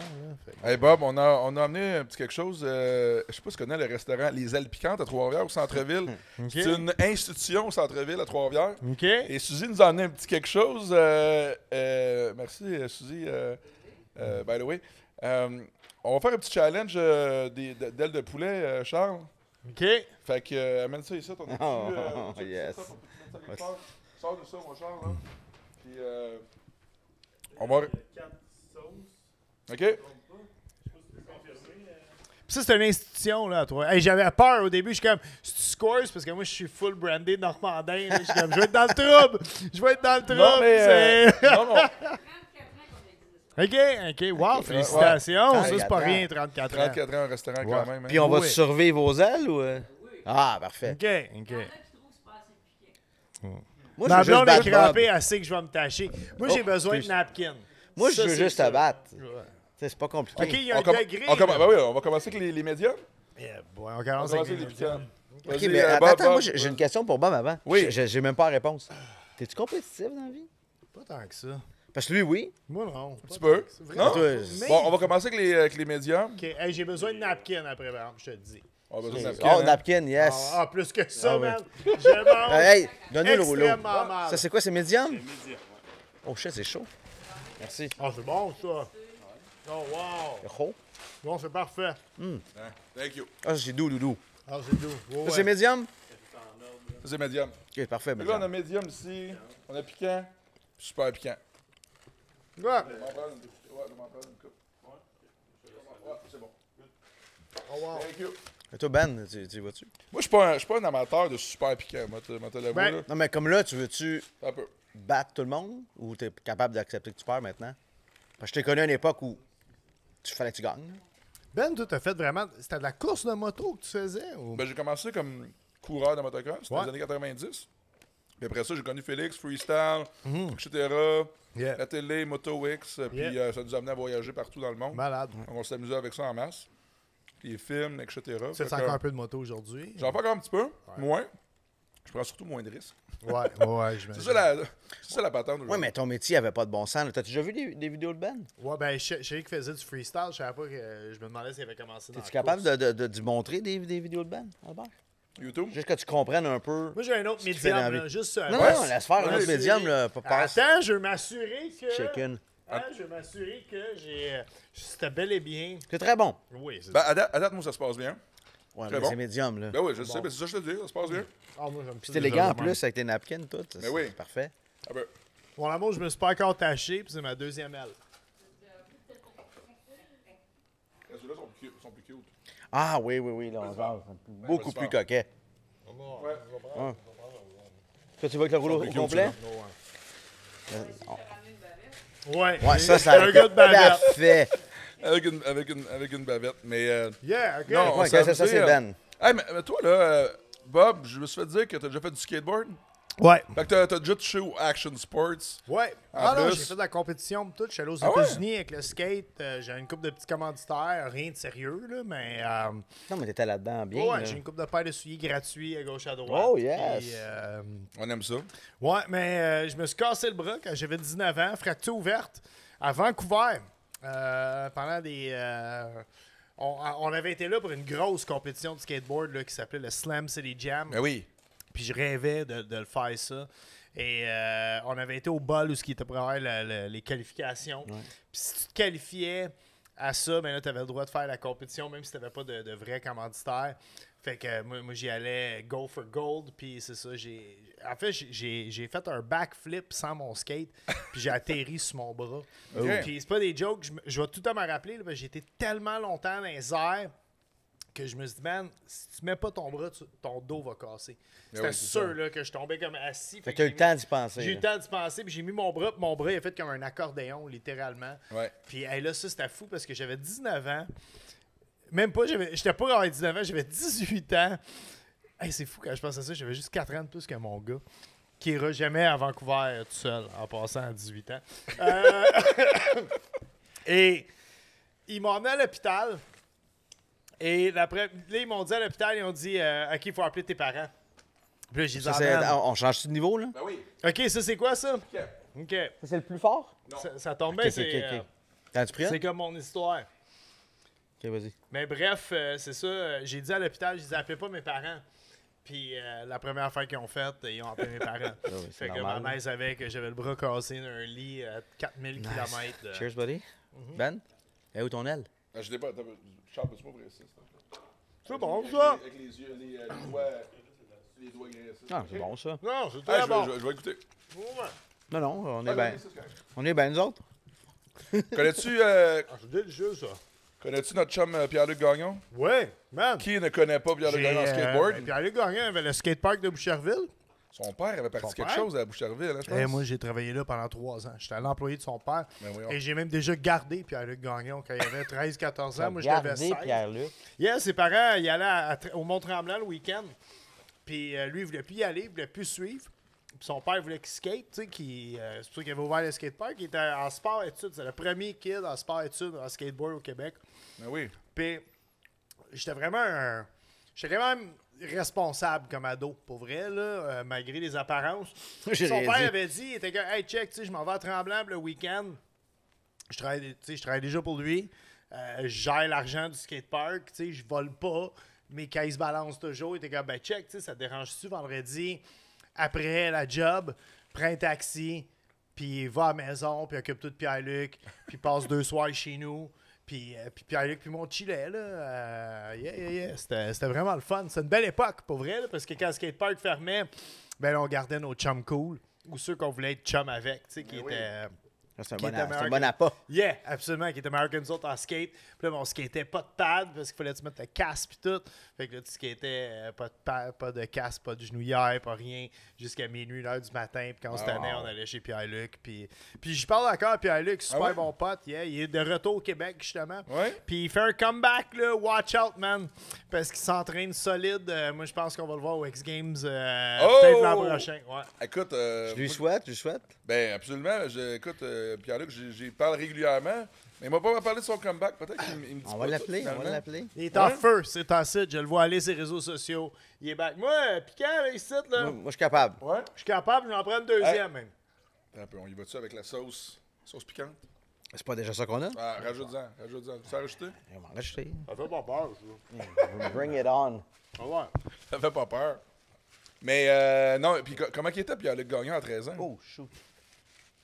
Là, hey Bob, on a amené un petit quelque chose. Je sais pas si tu connais le restaurant Les Ailes Piquantes à Trois-Rivières, au centre-ville. C'est une institution au centre-ville à Trois-Rivières. Et Suzy nous a amené un petit quelque chose. Merci, Suzy. By the way. On va faire un petit challenge d'ailes de poulet, Charles. OK. Fait que, amène ça ici, ton équipe. Yes. Sors de ça, mon Charles. Là. Puis, on va... 4 sauces. OK. Ça, c'est une institution, là, à toi. Hey, j'avais peur au début. Je suis comme, si tu scores, parce que moi, je suis full brandé normandin. Là. Je suis comme, je vais être dans le trouble. Non, mais... non. OK. Wow, félicitations. Ça, c'est pas rien, 34 ans. 34 ans au restaurant quand même. Hein. Puis on va surveiller vos ailes ou... Ah, parfait. OK. Moi, ma blonde est crampée, Bob. elle sait que je vais me tâcher. Moi, j'ai besoin de napkin. Moi, je veux juste te battre. Ouais. C'est pas compliqué. OK, il y a un degré. On va commencer avec les médias. On commence avec les médias. OK, Vas-y, mais Bob, attends, moi, Bob. j'ai une question pour Bob avant. Oui. J'ai même pas la réponse. T'es-tu compétitif dans la vie? Pas tant que ça. Parce que lui, oui. Moi, non. Tu peux. Non? Toi, Bon, on va commencer avec les médiums. OK, hey, j'ai besoin de napkin après, par exemple, je te le dis. On a besoin de Oh, napkin, hein. napkin, yes. Ah, plus que ça, Ah, ouais. man. Je mange Hey, donne-nous le rouleau. extrêmement mal. Ça, c'est quoi, c'est médium? C'est médium, ouais. Oh shit, c'est chaud. Merci. Ah, c'est bon, ça. Oh, wow. C'est chaud. Bon, c'est parfait. Hein? Thank you. Ah, c'est doux, doudou. Ah, c'est doux. Ouais, Ça, c'est médium? Ça, c'est médium. Ok, parfait, Fait que là, on a médium. médium ici. On a piquant. Puis super piquant. Ouais. On va en prendre une, ouais, on va en prendre une coupe. Ouais, c'est bon. Oh, wow. Thank you. Et toi, Ben, tu vois-tu? Moi, je suis pas un amateur de super piquant. Moi, te l'avoue, Ben, là. Non, mais comme là, tu veux-tu Un peu. battre tout le monde ou t'es capable d'accepter que tu perds maintenant? Parce que je t'ai connu à une époque où tu fallait que tu gagnes. Ben, toi, t'as fait vraiment. C'était de la course de moto que tu faisais? Ou... Ben, j'ai commencé comme coureur de motocross dans Ouais. les années 90. Puis après ça, j'ai connu Félix, Freestyle, etc. Yeah. La télé, Moto X. Puis Yeah. ça nous a amené à voyager partout dans le monde. Malade. Donc, on s'est amusé avec ça en masse. Puis les films, etc. Tu Fait fais que, encore un peu de moto aujourd'hui? J'en fais encore un petit peu, moins. Je prends surtout moins de risques. Ouais, j'imagine. C'est ça la patente Oui, aujourd'hui. mais ton métier avait pas de bon sens. là. T'as déjà vu des vidéos de Ben? Ouais, ben, je savais qu'il faisait du freestyle. Je savais pas que. Je me demandais s'il avait commencé dans Es-tu la capable course. de montrer des vidéos de Ben, Albert? YouTube? Juste que tu comprennes un peu. Moi, j'ai un autre Ce qu'il fait dans la médium, là. vie. Juste Non, non, laisse faire un autre m'assurer- médium, là. Pas passe. Attends, je veux m'assurer que. Chicken. Je veux m'assurer que j'ai. C'était bel et bien. C'est très bon. Oui, c'est Ben, ça. à date, moi, ça se passe bien. Ouais, Très mais bon. c'est médium, là. Ben oui, je sais, ben c'est ça que je te dis, ça se passe bien. Ah, moi, j'aime Puis ça c'est élégant en déjà, plus avec tes napkins, tout. Ben oui. C'est parfait. Ah ben, Mon amour, je me suis pas encore taché, puis c'est ma deuxième aile. ceux-là sont plus cute. Ah oui, oui, oui, là, on genre, beaucoup c'est plus fort. coquet. Ouais. Toi, tu vois avec le rouleau plus au cute, complet? Ouais. Ouais, ça c'est un gars de bavette. parfait. Avec une bavette. Mais Yeah, ok. Non, Ouais, s'est ça, c'est amusé, Ben. hey, mais toi, là, Bob, je me suis fait dire que t'as déjà fait du skateboard. Ouais. Fait que t'as déjà touché au Action Sports. Ouais. En Ah non, plus- j'ai fait de la compétition pis tout. Je suis allé aux Ah ouais? États-Unis avec le skate. J'ai une couple de petits commanditaires. Rien de sérieux, là, mais. Non, mais t'étais là-dedans bien. ouais, là. j'ai une couple de paires de souliers gratuits à gauche à droite. Oh, yes. Puis, On aime ça. ouais, mais je me suis cassé le bras quand j'avais 19 ans, fracture ouverte, à Vancouver. Pendant des. On avait été là pour une grosse compétition de skateboard là, qui s'appelait le Slam City Jam. Ben oui. Puis je rêvais de le faire ça. Et on avait été au bol où ce qui était pour avoir les qualifications. Puis si tu te qualifiais à ça, ben là, tu avais le droit de faire la compétition, même si tu n'avais pas de vrai commanditaire. Fait que moi j'y allais go for gold. Puis c'est ça, en fait, j'ai fait un backflip sans mon skate. Puis j'ai atterri sur mon bras. Ok. Puis c'est pas des jokes, je vais tout le temps me rappeler. Là, parce que j'ai été tellement longtemps dans les airs que je me suis dit, man, si tu mets pas ton bras, ton dos va casser. C'était oui, c'est sûr ça. là, que je tombais comme assis. Fait que t'as eu le temps d'y penser. J'ai eu le là. temps d'y penser, puis j'ai mis mon bras, puis mon bras il a fait comme un accordéon, littéralement. Ouais. Puis hey, là, ça, c'était fou parce que j'avais 19 ans. Même pas, j'étais pas à 19 ans, j'avais 18 ans. Hey, c'est fou quand je pense à ça, j'avais juste 4 ans de plus que mon gars, qui ira jamais à Vancouver tout seul, en passant à 18 ans. Et ils m'ont emmené à l'hôpital. Et là, ils m'ont dit à l'hôpital, ils ont dit OK, il faut appeler tes parents. Puis là, j'ai dit Ça, ah, c'est- man. on change de niveau, là? Ben oui. OK, ça, c'est quoi ça? OK. Ça, c'est le plus fort? Ça tombe bien, Ok, ok, ok. T'as-tu pris un? c'est comme mon histoire. Ok, vas-y. Mais bref, c'est ça. J'ai dit à l'hôpital, je disais, appelez pas mes parents. Puis la première affaire qu'ils ont faite, ils ont appelé mes parents. oui, c'est Fait que normal. ma mère savait que j'avais le bras cassé dans un lit à 4000 km. Cheers, buddy. Ben? Et où ton aile? Ah, je l'ai pas. Charles, peux-tu m'ouvrir ça? C'est bon, ça? Avec les yeux, les doigts graissés. Ah, c'est bon, ça. Non, c'est Ah, très je bon. vais écouter. Non, non, on est Ah, bien. oui, ça, c'est correct. On est bien, nous autres. Connais-tu Ah, c'est délicieux, ça. connais-tu notre chum Pierre-Luc Gagnon? Ouais, man. Qui ne connaît pas Pierre-Luc Gagnon en skateboard? Ben, Pierre-Luc Gagnon avait le skatepark de Boucherville. Son père avait parti Son quelque père? chose à Boucherville, hein, je pense. Et moi, j'ai travaillé là pendant 3 ans. J'étais l'employé de son père. Ben voyons. Et j'ai même déjà gardé Pierre-Luc Gagnon quand il avait 13-14 ans. Moi, j'avais Regardez 16. Pierre-Luc. Yeah, ses parents, ils allaient au Mont-Tremblant le week-end. Puis lui, il voulait plus y aller, il voulait plus suivre. Puis son père voulait qu'il skate, tu sais, c'est pour ça qu'il avait ouvert le skatepark. Il était en sport-études. C'est le premier kid en sport-études en skateboard au Québec. Ben oui. Puis j'étais vraiment j'étais quand même responsable comme ado, pour vrai, là, malgré les apparences. J'ai Son rien père dit. avait dit, il était comme, hey, check, tu sais, je m'en vais à Tremblant le week-end. Je travaille déjà pour lui. Je gère l'argent du skatepark, tu sais, je vole pas. Mais quand il se balance toujours, il était comme, ben check, tu sais, ça te dérange-tu vendredi, après la job, prends un taxi, puis va à la maison, puis occupe-toi de Pierre-Luc, puis passe 2 soirs chez nous. Puis Pierre-Luc, puis mon chillet, là, c'était vraiment le fun. C'est une belle époque, pour vrai, là, parce que quand le skatepark fermait, ben là, on gardait nos chums cool, ou ceux qu'on voulait être chums avec, tu sais, qui étaient... C'est un Qui bon, était c'est un American. bon appât. Yeah, absolument, qui était meilleur que nous autres en skate. Puis là, ben, on skatait pas de pad parce qu'il fallait que tu mettes le casque puis tout. Fait que là, tu skatais pas de pad, pas de casque, pas de genouillère, pas rien, jusqu'à minuit, 1h du matin. Puis quand on se tenait, on allait chez Pierre-Luc. Puis je parle encore à Pierre-Luc, super ouais? bon pote. Yeah, il est de retour au Québec, justement. Ouais? Puis il fait un comeback, là, watch out, man. Parce qu'il s'entraîne solide. Moi, je pense qu'on va le voir au X Games peut-être l'an prochain. Ouais. Écoute, Je lui souhaite. ben absolument. Écoute, Pierre-Luc, j'y parle régulièrement. Mais il m'a pas parlé de son comeback. Peut-être qu'il me dit On pas va tout, l'appeler, on va finalement. l'appeler. Il est en feu, c'est en site. Je le vois aller sur les réseaux sociaux. Il est back. Moi, piquant, là, ici, là. Moi, je suis capable. Ouais? Je suis capable, j'en prends une deuxième, même. Attends un peu, on y va-tu avec la sauce piquante? C'est pas déjà ça qu'on a? Ah, rajoute-en. Tu as rajouté? On va en rajouter. Ça fait pas peur, ça. Bring it on. Ah ouais. Ça fait pas peur. Mais non, puis comment il était Pierre-Luc Gagnon à 13 ans? Oh, shoot.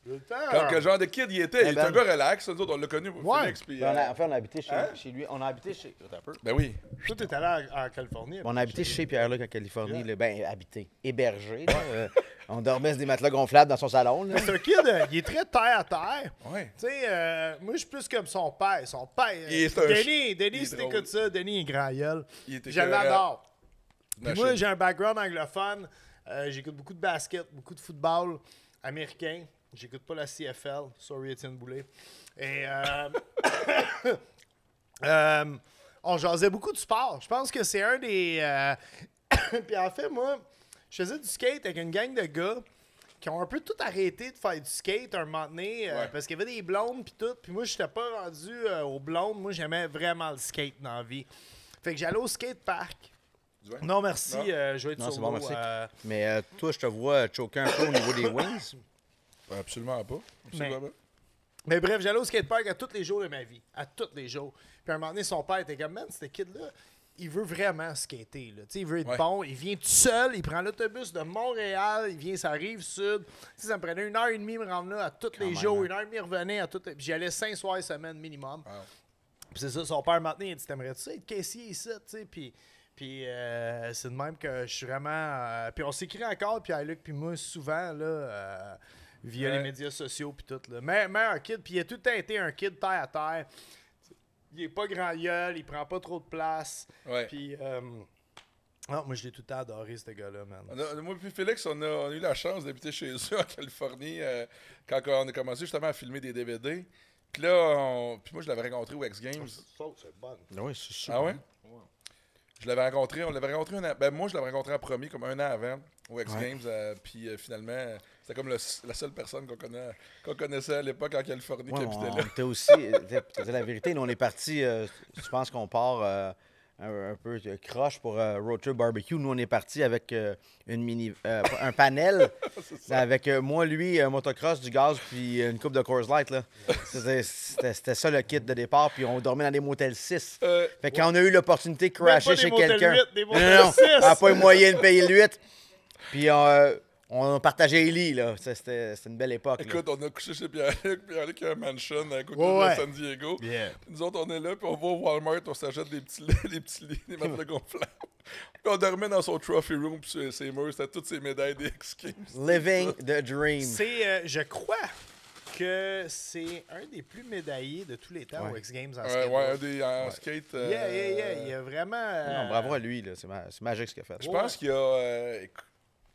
J'ai le temps. Quel genre de kid il était? Il était un ben. gars relax. Nous autres, on l'a connu pour Ouais. Phoenix. Puis, En fait, on a habité Hein? chez lui. On a habité chez. Attends un peu. ben oui. Toi, t'es allé en Californie. On a habité chez Pierre-Luc en Californie. Là. Ben, habité. Hébergé. Là. On dormait sur des matelas gonflables dans son salon. Là. C'est un kid, il est très terre à terre. Ouais. Tu sais, moi, je suis plus comme son père. Son père. C'est un Denis, il est si drôle. t'écoutes ça, Denis est grand gueule. Il était Je écœurant. l'adore. Puis Machine. moi, j'ai un background anglophone. J'écoute beaucoup de basket, beaucoup de football américain. J'écoute pas la CFL. Sorry, Étienne Boulay. Et on jasait beaucoup de sport. Je pense que c'est un des... Puis en fait, moi, je faisais du skate avec une gang de gars qui ont un peu tout arrêté de faire du skate un moment donné Ouais. parce qu'il y avait des blondes puis tout. Puis moi, je n'étais pas rendu aux blondes. Moi, j'aimais vraiment le skate dans la vie. Fait que j'allais au skate park. Du vin? Non, merci. Non. Je vais être Non, sur c'est bon, l'eau, merci. Mais toi, je te vois choquer un peu au niveau des wings. Absolument pas. Absolument pas. Mais bref, j'allais au skatepark à tous les jours de ma vie. À tous les jours. Puis à un moment donné, son père était comme, man, ce kid-là, il veut vraiment skater. Là. Tu sais, il veut être Ouais. bon. Il vient tout seul. Il prend l'autobus de Montréal. Il vient sur la rive sud. Tu sais, ça me prenait 1h30 me rendre là à tous les même, jours. hein. 1h30 revenait à toutes les... Puis j'y allais 5 soirs semaine minimum. Wow. Puis c'est ça, son père maintenant, il a dit, t'aimerais-tu ça être caissier ici, tu sais, puis c'est de même que je suis vraiment... puis on s'écrit encore, Pierre-Luc, puis moi, souvent, là, via Ouais. les médias sociaux, puis tout, là. Mais un kid, puis il a tout le temps été un kid terre à terre. Il est pas grand gueule, il prend pas trop de place, Ouais. puis... non, moi, je l'ai tout le temps adoré, ce gars-là, man. Moi et Félix, on a eu la chance d'habiter chez eux en Californie quand on a commencé justement à filmer des DVD. Puis là, puis moi, je l'avais rencontré au X Games. C'est bon. Oui, c'est sûr. Ah ouais? On l'avait rencontré un an. Ben, moi, je l'avais rencontré en premier, comme un an avant, au X Games. Puis finalement, c'était comme la seule personne qu'on connaissait à l'époque en Californie qui Ouais, habitait on là. était aussi, pour dire la vérité, nous on est partis, je pense qu'on part un peu croche pour Road Trip Barbecue. Nous on est partis avec un panel avec moi, lui, un motocross, du gaz, puis une coupe de Coors Light. Là. C'était ça le kit de départ, puis on dormait dans des motels 6. Fait que quand on a eu l'opportunité de crasher Même pas chez des motels quelqu'un, 8, des non, motels non, 6. on n'a pas eu moyen de payer le 8. Puis on partageait les lits, là. C'était une belle époque. Là. Écoute, on a couché chez Pierre-Luc. Pierre-Luc a un mansion à côté Ouais. de San Diego. Yeah. Nous autres, on est là, puis on va au Walmart, on s'achète des petits lits, des matelas gonflables. Puis on dormait dans son trophy room, puis sur ses murs, c'était toutes ses médailles des X Games. Living the dream. C'est, je crois que c'est un des plus médaillés de tous les temps aux X Games en Ouais, skateboard. un des en skate. Yeah. Il y a vraiment... Non, bravo à lui, là. C'est magique ce qu'il a fait. Je pense qu'il y a.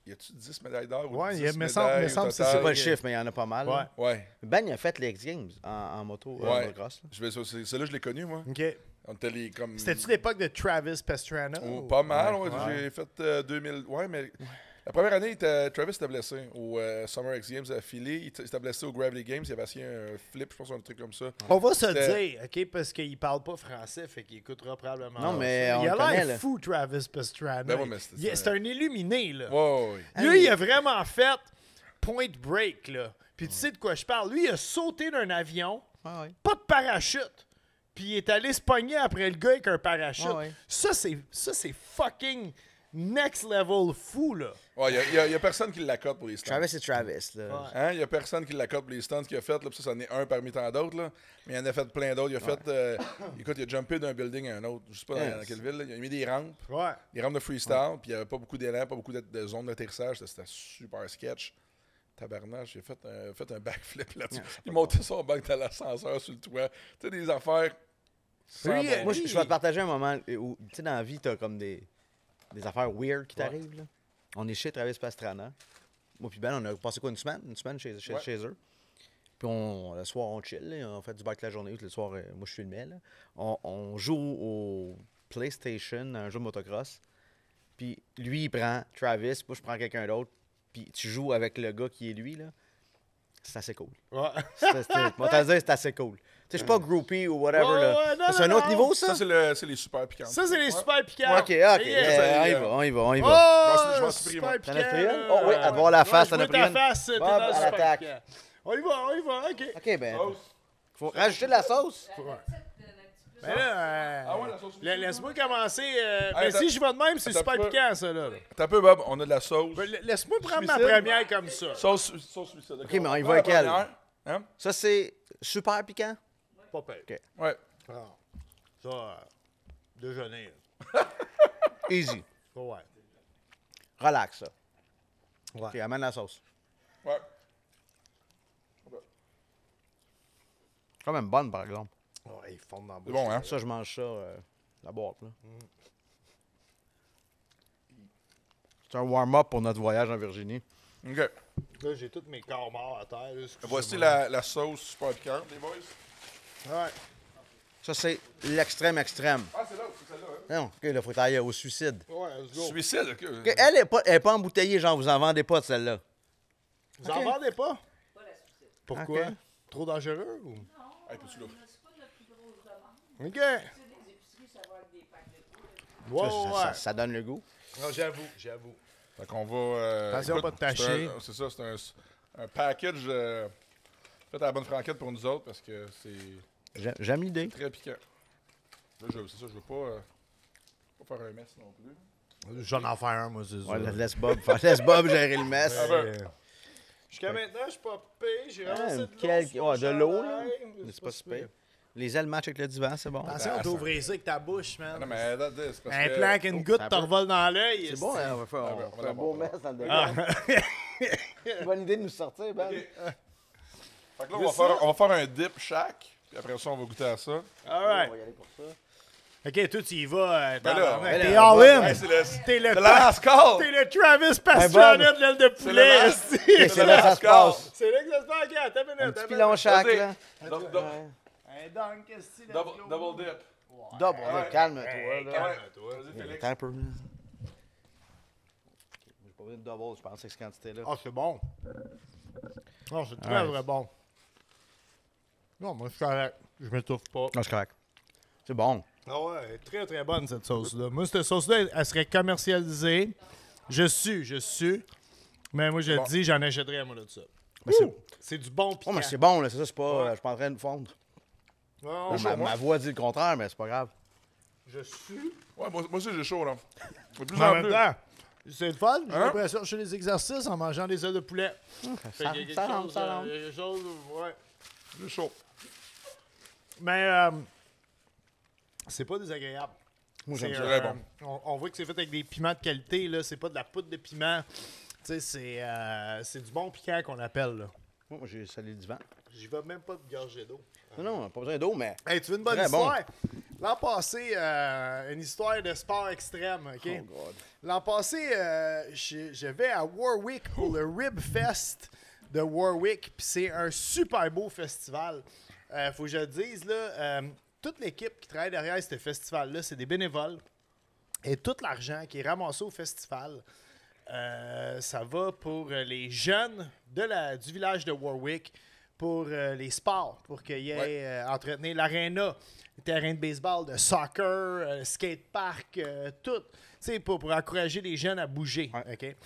Y a-tu 10 médailles d'or ou Ouais, 10 il y a- me semble- médailles me au semble que c'est total? C'est pas le chiffre, mais il y en a pas mal. Ouais. là. Ouais. Ben, il a fait les X Games en moto, Ouais. motocross. là. Celle-là, je l'ai connu, moi. OK. On était les comme. C'était-tu l'époque de Travis Pastrana? Oh, ou- pas mal, ouais. Ouais. J'ai fait 2000. Ouais, mais La première année, Travis était blessé au Summer X Games à Philly. Il s'était blessé au Gravely Games. Il avait essayé un flip, je pense, un truc comme ça. On va se le dire, OK, parce qu'il parle pas français, fait qu'il écoutera probablement. Non, mais ça. on Il a le connaît, l'air là. fou, Travis Pastrana. Ben ouais, mais C'est un illuminé, là. Ouais. Lui, il a vraiment fait point break, là. Puis tu sais de quoi je parle. Lui, il a sauté d'un avion, Ah ouais. pas de parachute. Puis il est allé se pogner après le gars avec un parachute. Ah ouais. Ça, c'est fucking next level fou, là. Ouais, il y a personne qui l'accote pour les stunts. Travis, c'est Travis. Là. Hein? Il y a personne qui l'accote pour les stunts qu'il a fait. Là, puis ça en est un parmi tant d'autres. Là. Mais il en a fait plein d'autres. Il a fait... écoute, il a jumpé d'un building à un autre. Je sais pas dans quelle ville. Là. Il a mis des rampes. Ouais. Des rampes de freestyle. Puis il n'y avait pas beaucoup d'élan, pas beaucoup de zones d'atterrissage. C'était super sketch. Tabarnache, il a fait un backflip là-dessus. Il montait son bac dans l'ascenseur sur le toit. Tu sais, des affaires... Oui, Moi, je vais te partager un moment où, tu sais, dans la vie, t'as comme des affaires weird qui t'arrivent. Là. On est chez Travis Pastrana. Moi puis Ben, on a passé quoi, une semaine chez eux. Puis le soir, on chill. Là. On fait du bike la journée. Le soir, moi, je filmais. Là. On joue au PlayStation, un jeu de motocross. Puis lui, il prend Travis. Moi, je prends quelqu'un d'autre. Puis tu joues avec le gars qui est lui. Là. C'est assez cool. Ouais. Moi, t'as dit, c'est assez cool. Tu sais, je suis pas groupie ou whatever. Là. non, C'est un autre niveau, ça? Ça, c'est les super piquants. Ça, c'est les super piquants. OK. On y va. Oh, Je m'en suis pris, moi. super T'en as pris piquant. une? Oh oui, à te voir la face, t'en as pris ta une. face, t'es Bob, dans le à super l'attaque. piquant. On y va, OK. OK, ben, faut rajouter de la sauce. Mais là, Ah ouais, la sauce. laisse-moi commencer. Mais attends. si je vais de même, c'est Attends super un peu. piquant, ça, là. T'as un peu, Bob. On a de la sauce. Ben, laisse-moi prendre ma Suicide. première comme ça. Sauce suicide. OK, mais on y va avec elle. Hein? Ça, c'est super piquant. Pas pire. OK. Ouais. Ah, ça, déjeuner. Easy. Ouais. Relax, ça. Ouais. OK, amène la sauce. Ouais. Quand même bonne, par exemple. Ouais, ils fondent dans la C'est bouche. bon, hein? Ça, je mange ça, la boîte, là. C'est un warm-up pour notre voyage en Virginie. OK. Là, j'ai tous mes corps morts à terre. là, excusez-moi. Voici la sauce super piquante, les boys. Ouais. Ça, c'est l'extrême extrême. Ah, c'est là, c'est celle-là. Hein? Non, OK, là, faut tailler au suicide. Ouais, let's go. Suicide, OK. OK, elle est pas embouteillée, genre, vous en vendez pas de celle-là. Vous en vendez pas? Pas la suicide. Pourquoi? Ok. Trop dangereux ou? Hey, peux-tu l'ouvrir? C'est pas notre plus grosse demande. OK. Tu sais, des épiceries, ça va avec des packs de poudre. Ouais. Ça donne le goût. Non, j'avoue. Fait qu'on va... Attention, pas de tâcher. C'est ça, c'est un package fait à la bonne franquette pour nous autres parce que c'est J'aime l'idée. très piquant. Là, c'est ça, je veux pas faire un mess non plus. J'en en faire un, moi, c'est Ouais, ça. laisse Bob gérer le mess. Jusqu'à maintenant, je suis pas payé. J'ai ramassé de De l'eau, là. Mais C'est pas super. Les ailes matchent avec le divan, c'est bon. Attention, t'ouvrir ça avec ta bouche, man. Non, mais c'est parce Un que... plan qu'une goutte ça te peut- revole dans l'œil. C'est bon, hein, on va faire on va un beau l'avoir. mess dans le Ah. décor. Bonne idée de nous sortir, Ben. Fait que là, on va faire un dip chaque, puis après ça, on va goûter à ça. All On right. va y aller pour ça. OK, toi, tu y vas. Ben là, T'es là, all in. Hey, c'est T'es le le last call! T'es le Travis Pastrana de l'aile de poulet. le esti. C'est là que ça se passe. C'est là que ça se passe. OK, attends une minute. Un attends petit une pilon minute. chaque, Vas-y. là. Un dunk, esti, let's go. Double dip. Double, Ouais. calme-toi, Hey, là. calme-toi. Vas-y, Félix. Attends un peu, là. J'ai pas besoin de double, je pensais que cette quantité-là. Ah, c'est bon. Non, c'est très, Ouais. très bon. Non, moi, je suis correct. Je m'étouffe pas. Non, c'est correct. C'est bon. Ah ouais, elle est très, très bonne, cette sauce-là. Moi, cette sauce-là, elle serait commercialisée. Je suis. Mais moi, je le dis, j'en achèterais, moi, là, de ça. Mais c'est- C'est du bon Oh, piquant. mais c'est bon, là. C'est ça, c'est pas. Je suis pas en train de fondre. Non, Ma voix dit le contraire, mais c'est pas grave. je suis. Ouais, moi aussi, j'ai chaud, là. De plus Mais en en même plus. temps, c'est le fun. J'ai Hein? l'impression que je fais des exercices en mangeant des ailes de poulet. Fait qu'il y a quelque Ça rentre, chose, ça rentre. il y a quelque chose, ouais. J'ai chaud. Mais c'est pas désagréable. Moi, j'aime C'est, ça. Très bon. On voit que c'est fait avec des piments de qualité, là. C'est pas de la poudre de piment. Tu sais, c'est du bon piquant qu'on appelle, là. Moi, j'ai salé le divan. J'y vais même pas de gorgée d'eau. Non, pas besoin d'eau, mais. Hey, tu veux une bonne Très bon. histoire? L'an passé, une histoire de sport extrême, OK? Oh, God. L'an passé, je vais à Warwick pour le Rib Fest de Warwick, puis c'est un super beau festival. Faut que je le dise, là, toute l'équipe qui travaille derrière ce festival-là, c'est des bénévoles. Et tout l'argent qui est ramassé au festival ça va pour les jeunes du village de Warwick pour les sports, pour qu'il y ait entretenir l'aréna, le terrain de baseball, de soccer, skatepark, tout. Tu sais, pour encourager les jeunes à bouger. Ouais. OK?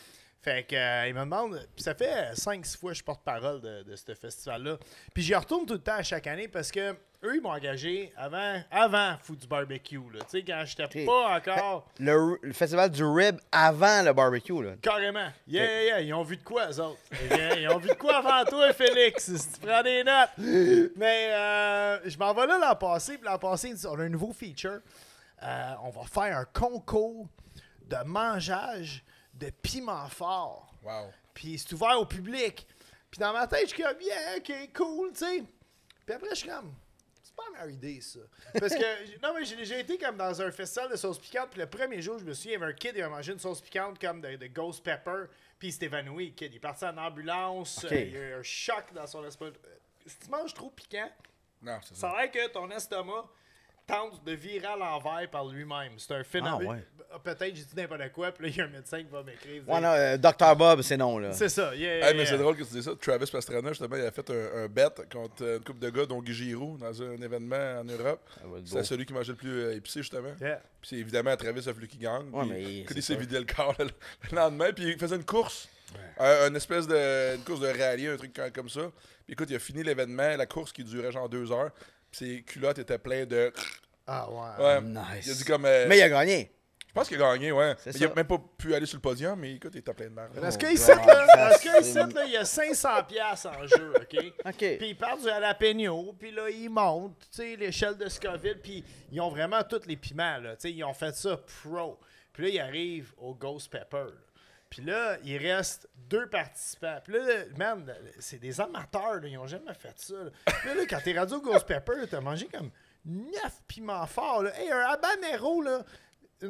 Fait que, il me demande, puis ça fait 5-6 fois que je porte-parole de ce festival-là. Puis j'y retourne tout le temps à chaque année parce que eux, ils m'ont engagé avant Food du barbecue. Tu sais, quand j'étais pas encore. Le festival du rib avant le barbecue, là. Carrément. Yeah. Ils ont vu de quoi, eux autres? Ils ont vu de quoi avant toi, Félix, si tu prends des notes. Mais je m'en vais là l'an passé. Puis l'an passé, on a un nouveau feature. On va faire un concours de mangeage de piment fort. Wow. Puis c'est ouvert au public. Puis dans ma tête, je suis comme, yeah, OK, cool, tu sais. Puis après, je suis comme, c'est pas ma idée, ça. Parce que, non, mais j'ai déjà été comme dans un festival de sauce piquante. Puis le premier jour, je me souviens, il y avait un kid, il a mangé une sauce piquante comme de Ghost Pepper. Puis il s'est évanoui, le kid. Il est parti en ambulance. Okay. Il y a eu un choc dans son estomac. Si tu manges trop piquant, Non, c'est ça ça. a l'air que ton estomac tente de virer à l'envers par lui-même. C'est un phénomène. Ah, ouais. Peut-être j'ai dit n'importe quoi, puis là, il y a un médecin qui va m'écrire. Ouais, non, Dr. Bob, c'est non, là. C'est ça, Hey, mais c'est drôle que tu dis ça. Travis Pastrana, justement, il a fait un bet contre une couple de gars, dont Guy Giroux, dans un événement en Europe. C'est celui qui mangeait le plus épicé, justement. Yeah. Puis c'est évidemment Travis a voulu qu'il gagne. Ouais, Puis mais il c'est s'est vidé le corps le lendemain. Puis il faisait une course. Une espèce une course de rallye, un truc comme ça. Puis écoute, il a fini l'événement, la course qui durait genre 2 heures. Puis ses culottes étaient pleines de. Ah ouais. Ouais. Nice. Il a dit comme. Mais il a gagné. Je pense qu'il a gagné, ouais. C'est Mais il a ça. même pas pu aller sur le podium, mais écoute, il était plein de merde. Parce Oh, qu'ici, God. là, il y a 500$ en jeu, OK? OK. Puis ils partent du jalapeno, puis là, ils montent, tu sais, l'échelle de Scoville, puis ils ont vraiment tous les piments, là. Tu sais, ils ont fait ça pro. Puis là, ils arrivent au Ghost Pepper, là. Puis là, il reste 2 participants. Puis là, man, c'est des amateurs, là. Ils ont jamais fait ça, là. Puis là, quand t'es rendu au Ghost Pepper, t'as mangé comme 9 piments forts, là. Hey, un habanero, là.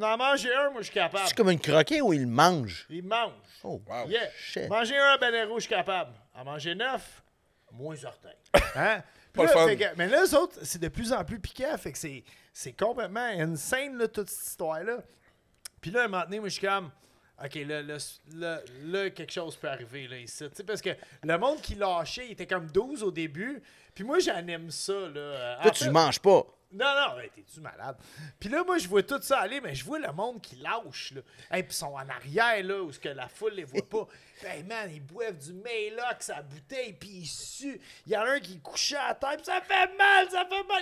En manger un, moi, je suis capable. C'est comme une croquée où il le mange. Il mange. Oh, Wow. Yeah. shit. Manger un habanero, je suis capable. En manger 9, moins certain. Hein? Pas Puis le là, fun. fait que- mais là, eux autres, c'est de plus en plus piquant. Fait que c'est complètement insane, là, toute cette histoire-là. Puis là, un moment donné, moi, je suis comme, OK, là, quelque chose peut arriver, là, ici. Tu sais, parce que le monde qui lâchait, il était comme 12 au début. Puis moi, j'anime ça, là. Toi, tu le manges pas. Non, ben, t'es-tu malade? Puis là, moi, je vois tout ça aller, mais je vois le monde qui lâche, là. Hey, puis ils sont en arrière, là, où ce que la foule les voit pas. Hey, man, ils boivent du Maalox à la bouteille, puis ils suent. Il y en a un qui est couché à terre, puis ça fait mal.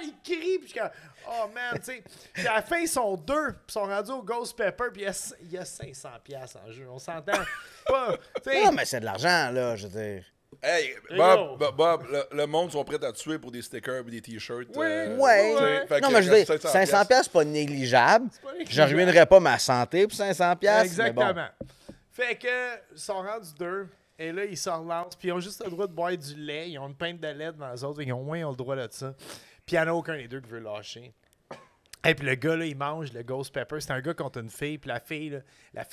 Il crie, puis je suis comme, oh, man, tu sais. Puis à la fin, ils sont 2, puis ils sont rendus au Ghost Pepper, puis il y a 500$ en jeu. On s'entend pas, tu sais. Non, mais c'est de l'argent, là, je veux dire. Hey, Hey, Bob, yo. Bob, le monde sont prêts à te tuer pour des stickers et des t-shirts. Ouais. Fait Non, que mais je veux dire, 500$. 500$, c'est pas négligeable. pas négligeable. Je ruinerais pas ma santé pour 500$. Exactement. Mais bon. Fait que, ils sont rendus 2. Et là, ils se relancent. Puis ils ont juste le droit de boire du lait. Ils ont une pinte de lait devant eux autres. Ils ont moins le droit de ça. Puis il n'y en a aucun des deux qui veut lâcher. Et puis le gars, là, il mange le Ghost Pepper. C'est un gars contre une fille. Puis la fille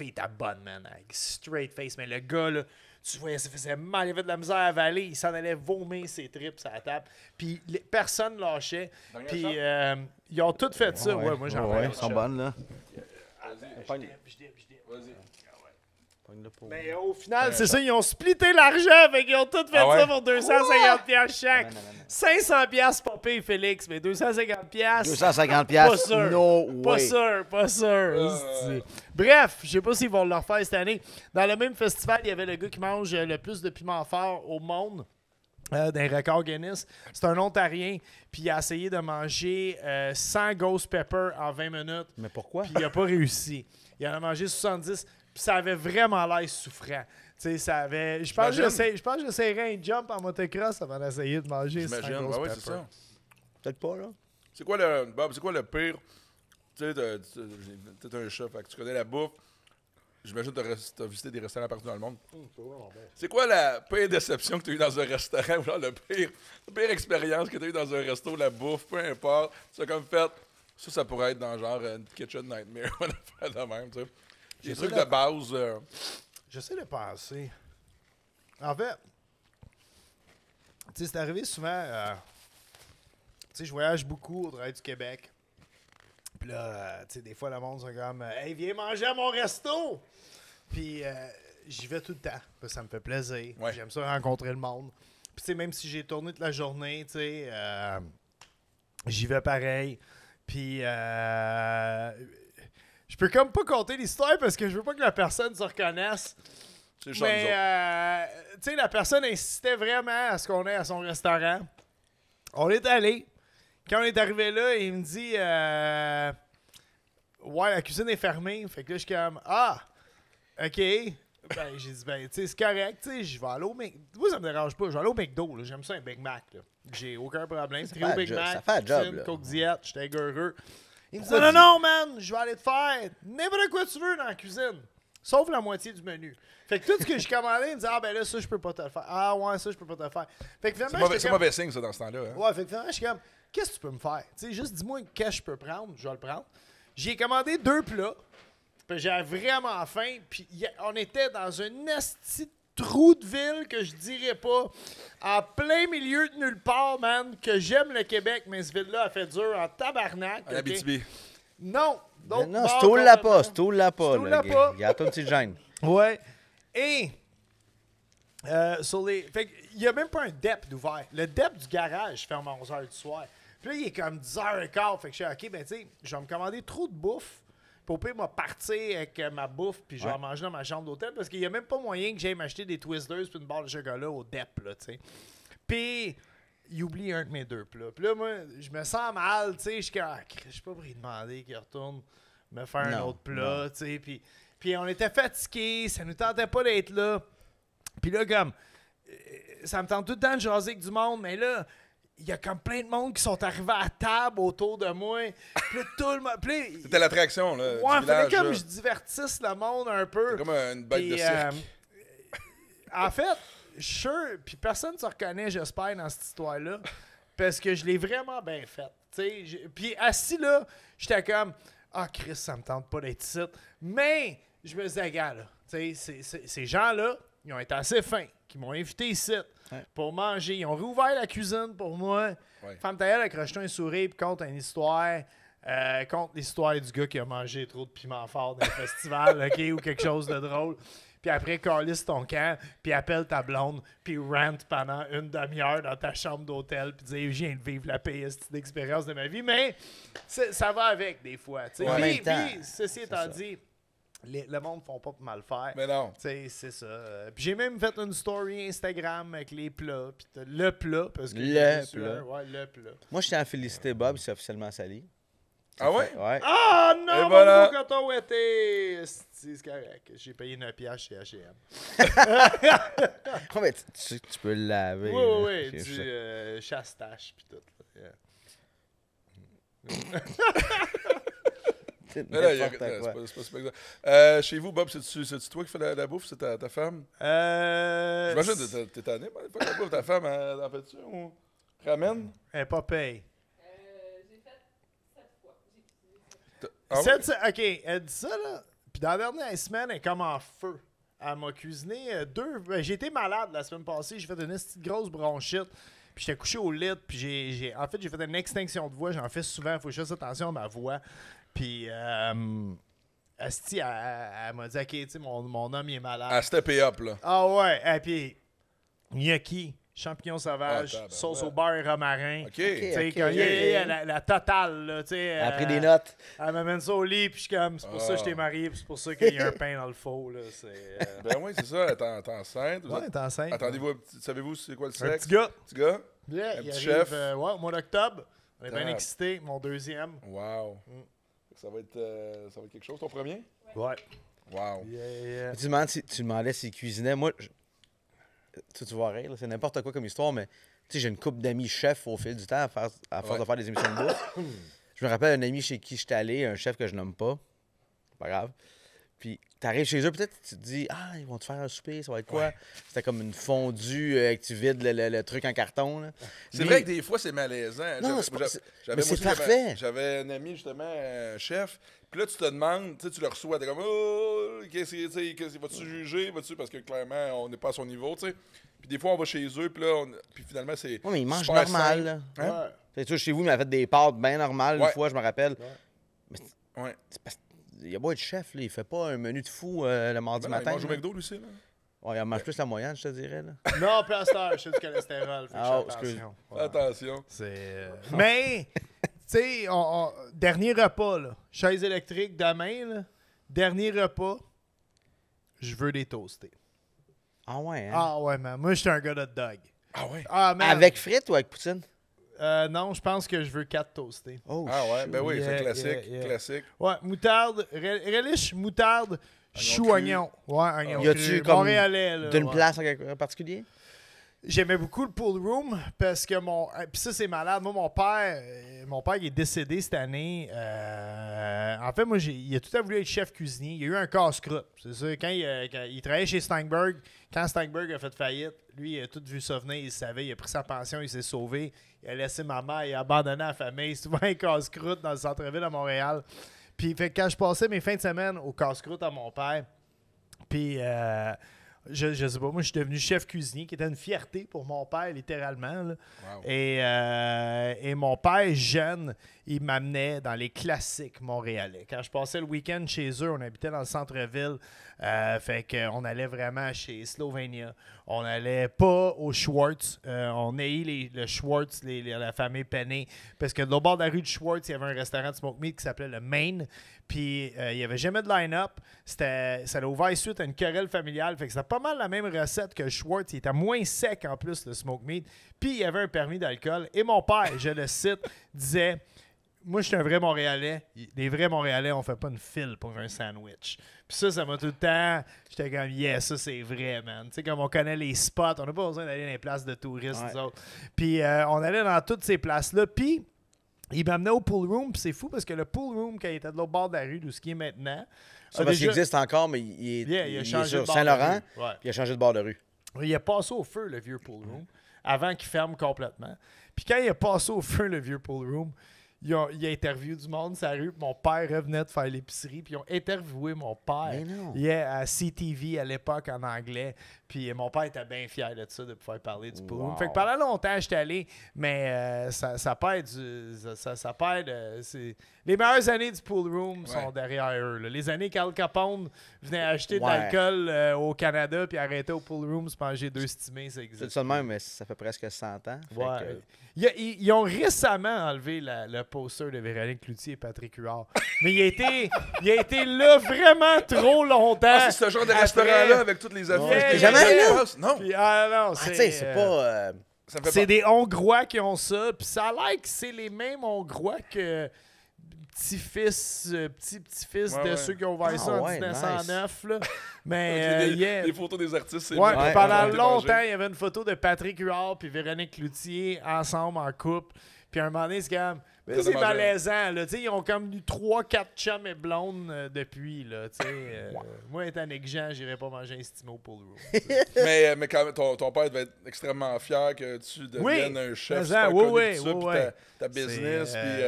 était bonne, man. Avec straight face. Mais le gars, là, tu voyais, ça faisait mal. Il avait de la misère à avaler. Il s'en allait vomir ses tripes sur la table. Puis personne lâchait. Puis ils ont tous fait ça. Ouais, moi, j'en Ouais, ai ils sont bonnes, là. Je dip. Vas-y. Mais au final, c'est ça, ils ont splitté l'argent, fait qu'ils ont tout fait Ah ouais? ça pour 250$ chaque. 500$ pas payé, Félix, mais 250$. 250$. Pas sûr. No Pas way. sûr, hostie. Bref, je sais pas s'ils vont le refaire cette année. Dans le même festival, il y avait le gars qui mange le plus de piment fort au monde. D'un record Guinness. C'est un Ontarien, puis il a essayé de manger 100 Ghost Pepper en 20 minutes. Mais pourquoi? Puis il a pas réussi. Il en a mangé 70, puis ça avait vraiment l'air souffrant. Tu sais, ça avait... Je pense que j'essaierais un jump en motocross avant d'essayer de manger 100 J'imagine. Ghost Ouais, Pepper. c'est ça. Peut-être pas, là. C'est quoi le pire? Tu sais, t'es un chef, fait que tu connais la bouffe. J'imagine que t'as visité des restaurants partout dans le monde. C'est quoi la pire déception que t'as eu dans un restaurant? Ou genre la pire expérience que t'as eu dans un resto, la bouffe, peu importe. Tu as comme fait, ça pourrait être dans genre une kitchen nightmare, on a fait de même, tu sais. Des trucs de base. J'essaie de penser. En fait, tu sais, c'est arrivé souvent... tu sais, je voyage beaucoup au travail du Québec. Puis là, tu sais, des fois, le monde sont comme « Hey, viens manger à mon resto! » Puis j'y vais tout le temps. Parce que ça me fait plaisir. Ouais. J'aime ça rencontrer le monde. Puis, tu sais, même si j'ai tourné toute la journée, tu sais, j'y vais pareil. Puis, je peux comme pas compter l'histoire parce que je veux pas que la personne se reconnaisse. C'est le choix de nous autres. Mais, tu sais, la personne insistait vraiment à ce qu'on ait à son restaurant. On est allé. Quand on est arrivé là, il me dit ouais, la cuisine est fermée. Fait que là, je suis comme ah, OK. Ben, j'ai dit, ben, tu sais, c'est correct. Tu sais, je vais aller au McDo. Moi, ça me dérange pas. Je vais aller au McDo. Là. J'aime ça, un Big Mac. Là. J'ai aucun problème. Ça Trio fait Big un job, Mac, ça fait un job, cuisine, là. Coke Diet. J'étais heureux. Il me dit, Pourquoi non, man, je vais aller te faire n'importe quoi tu veux dans la cuisine. Sauf la moitié du menu. Fait que tout ce que j'ai commandé, il me dit, ah, ben là, ça, je peux pas te le faire. Ah, ouais, ça, je peux pas te le faire. Fait que finalement, C'est mauvais signe, ça, dans ce temps-là. Hein? ouais, fait que finalement, je suis comme, qu'est-ce que tu peux me faire? Tu sais, juste dis-moi qu'est-ce que je peux prendre, je vais le prendre. J'ai commandé 2 plats. Puis j'avais vraiment faim. Puis on était dans un esti trou de ville que je dirais pas. En plein milieu de nulle part, man. Que j'aime le Québec, mais cette ville-là a fait dur en tabarnak. En ok? Abitibi. Non. d'autres Non, bars stoule-la complètement. pas, stoule-la pas. Stoule-la pas. Garde-toi une petite gêne. Ouais. Et sur les. Fait qu'il y a même pas un DEP d'ouvert. Le DEP du garage ferme à 11h du soir. Puis là, il est comme 10h15. Fait que je suis OK, ben tu sais, je vais me commander trop de bouffe. Puis au pire, moi, partir avec ma bouffe, puis je vais en manger dans ma chambre d'hôtel, parce qu'il n'y a même pas moyen que j'aille m'acheter des Twizzlers puis une barre de chocolat au DEP, là, tu sais. Puis, il oublie un de mes 2 plats. Puis là, moi, je me sens mal, tu sais. Je suis comme, je suis pas pour lui demander qu'il retourne me faire un Non, autre plat, tu sais. Puis on était fatigués, ça nous tentait pas d'être là. Puis là, comme, ça me tente tout le temps de jaser avec du monde, mais là, il y a comme plein de monde qui sont arrivés à table autour de moi. Puis là, tout le monde. C'était l'attraction, là. Ouais, du il fallait village, comme là. je divertisse le monde un peu. C'est comme une bête de Puis, cirque. en fait, je suis sûr, puis personne ne se reconnaît, j'espère, dans cette histoire-là, parce que je l'ai vraiment bien faite. Puis assis là, j'étais comme, ah, Chris, ça me tente pas d'être ici. Mais je me disais, gars, là, ces gens-là, ils ont été assez fins, qui m'ont invité ici pour manger. Ils ont réouvert la cuisine pour moi. Ouais. Femme Taillelle accroche un sourire puis compte une histoire. Compte l'histoire du gars qui a mangé trop de piment fort dans le festival, OK, ou quelque chose de drôle. Puis après, calisse ton camp, puis appelle ta blonde, puis rant pendant une demi-heure dans ta chambre d'hôtel, puis dis, je viens de vivre la pire expérience de ma vie. Mais ça va avec des fois. Tu sais. Ouais, en même Puis, temps, ceci étant dit, le monde ne font pas pour mal faire. Mais non. Tu sais, c'est ça. Puis j'ai même fait une story Instagram avec les plats. Puis le plat, parce que... Le plat. Ouais, le plat. Moi, je tiens à féliciter Bob, c'est officiellement sali. Ah ouais? Ouais. Ah non, Et mon voilà. nouveau coton ouetté! C'est correct. J'ai payé 9$ chez H&M. Oh, mais tu peux le laver. Oui, là. oui, Je- du chasse-tache puis tout. Là. Yeah. C'est Mais là, n'importe c'est quoi. pas super exact. Chez vous, Bob, c'est-tu toi qui fais la bouffe? C'est ta femme? J'imagine que t'es tanné, des fois, la bouffe. Ta femme, en fait-tu? Ou ramène? Elle n'est pas paye. J'ai fait 7 fois. J'ai Ah ouais? OK, elle dit ça, là. Puis dans la dernière semaine, elle est comme en feu. Elle m'a cuisiné 2... Ben, j'ai été malade la semaine passée. J'ai fait une petite grosse bronchite. Puis j'étais couché au lit. Puis en fait, j'ai fait une extinction de voix. J'en fais souvent. Il faut que je fasse attention à ma voix. Puis Asti, elle m'a dit, OK, tu sais, mon homme, il est malade. À stepper up, là. Ah ouais. Et puis, gnocchi, champignons sauvages, Ah, sauce au beurre et romarin. OK. Tu sais, Ok, quand ok. la totale, là, tu sais. Elle a pris des notes. Elle m'amène ça au lit, puis je suis comme, c'est pour ça que je t'ai marié, puis c'est pour ça qu'il y a un pain dans le faux, là. C'est, Ben oui, c'est ça. Elle est enceinte. Vous Ouais, êtes- t'es enceinte. Attendez-vous, savez-vous c'est quoi le Un sexe? petit gars. Petit gars? Yeah, Un il petit arrive, chef. ouais, au mois d'octobre. On est bien Ah. excités. Mon deuxième. Wow. Ça va être quelque chose, ton premier? Ouais. Wow. Tu demandais s'il cuisinait. Moi, tu vas rire, là, c'est n'importe quoi comme histoire, mais tu sais, j'ai une couple d'amis chefs au fil du temps à force de faire des émissions de bouffe. Je me rappelle un ami chez qui j'étais allé, un chef que je nomme pas. Pas grave. Puis t'arrives chez eux, peut-être tu te dis, ah, ils vont te faire un souper, ça va être quoi? C'était comme une fondue que tu vides le truc en carton. Là. C'est Lui- vrai que des fois, c'est malaisant. Non, J'avais- c'est pas- j'avais- c'est- j'avais- mais moi c'est aussi, parfait. J'avais un ami, justement, chef. Puis là, tu te demandes, tu sais, tu le reçois, t'es comme, oh, vas-tu juger? Vas-tu? Parce que clairement, on n'est pas à son niveau, tu sais. Puis des fois, on va chez eux, puis là, puis finalement, c'est. Ouais, mais ils mangent super normal. simple. Là. Hein? Ouais. Fait que, tu vois, chez vous, il m'a fait des pâtes bien normales Ouais. une fois, je me rappelle. Ouais. C'est parce- il a beau être chef, là, il fait pas un menu de fou le mardi matin. Il mange au là. McDo, lui aussi. Là. Ouais, il mange plus la moyenne, je te dirais. Là. Non, puis à cette heure, je suis du cholestérol. Fait que Ah, je fais excuse. attention. Ouais. Attention. Mais, tu sais, dernier repas, là, chaise électrique demain, là, dernier repas, je veux des toastés. Ah ouais, hein? Ah ouais, man. Moi, je suis un gars de hot dog. Ah ouais? Ah, man. Avec frites ou avec poutine? Non, je pense que je veux 4 toastés. Oh, Ah ouais, ben oui, Yeah, c'est classique. yeah. Classique. Ouais, moutarde, relish, moutarde, chou, cru. oignon. Ouais, oignon Y a-tu cru. comme Montréalais, là. d'une ouais. place en particulier? J'aimais beaucoup le pool room parce que puis ça c'est malade. Moi mon père il est décédé cette année. En fait moi il a tout à voulu être chef cuisinier. Il a eu un casse-croûte. C'est ça quand il travaillait chez Steinberg. Quand Steinberg a fait faillite, lui il a tout vu ça venir. Il savait, il a pris sa pension, il s'est sauvé. Il a laissé ma mère, il a abandonné la famille. C'est souvent un casse-croûte dans le centre-ville à Montréal. Puis fait que quand je passais mes fins de semaine au casse-croûte à mon père, puis je sais pas, moi je suis devenu chef cuisinier, qui était une fierté pour mon père, littéralement. Là. Wow. Et mon père, jeune, il m'amenait dans les classiques montréalais. Quand je passais le week-end chez eux, on habitait dans le centre-ville. Fait qu'on allait vraiment chez Slovenia. On n'allait pas au Schwartz. On haït le Schwartz, la famille Penney. Parce que de l'autre bord de la rue de Schwartz, il y avait un restaurant de smoke meat qui s'appelait le Maine. Puis il n'y avait jamais de line-up. Ça a ouvert suite à une querelle familiale. Fait que c'était pas mal la même recette que le Schwartz. Il était moins sec en plus, le smoke meat. Puis il y avait un permis d'alcool. Et mon père, je le cite, disait... Moi, je suis un vrai Montréalais. Les vrais Montréalais, on fait pas une file pour un sandwich. Puis ça m'a tout le temps... J'étais comme, yeah, ça, c'est vrai, man. Tu sais, comme on connaît les spots, on n'a pas besoin d'aller dans les places de touristes, nous autres. Puis on allait dans toutes ces places-là. Puis il m'amenait au pool room. Puis c'est fou parce que le pool room, quand il était de l'autre bord de la rue, d'où ce qui est maintenant... Ça, parce qu'il existe encore, mais il est sur Saint-Laurent, puis il a changé de bord de rue. Il a passé au feu, le vieux pool room, avant qu'il ferme complètement. Puis quand il a passé au feu, le vieux pool room, il a interviewé du monde sur la rue. Mon père revenait de faire l'épicerie. Puis ils ont interviewé mon père. Mais non. À CTV à l'époque en anglais. Puis mon père était bien fier de ça, de pouvoir parler du pool room. Fait que pendant longtemps, j'étais allé. Mais ça perd ça perd. Les meilleures années du pool room sont derrière eux. Là. Les années qu'Al Capone venait acheter de l'alcool au Canada puis arrêtait au pool room se manger 2 stimés, ça existe. C'est ça de même, mais ça fait presque 100 ans. Ouais. Ils ont récemment enlevé le poster de Véronique Cloutier et Patrick Huard. Mais il a été là vraiment trop longtemps. Ah, c'est ce genre de restaurant-là avec toutes les affaires. Jamais là? Non. Puis, non, c'est pas... C'est des Hongrois qui ont ça. Puis ça a l'air que c'est les mêmes Hongrois que petit-fils de ceux qui ont ouvert ça en 1909. Là. Mais les photos des artistes, c'est bien. Pendant longtemps, il y avait une photo de Patrick Huard et Véronique Cloutier ensemble en couple. Puis à un moment donné, c'est comme... c'est malaisant. Là. Ils ont comme eu 3-4 chums et blondes depuis. Là, moi, étant Nick Jean, j'irais pas manger un stimo pour le room. mais quand même, ton père devait être extrêmement fier que tu deviennes un chef super connu, ta business, puis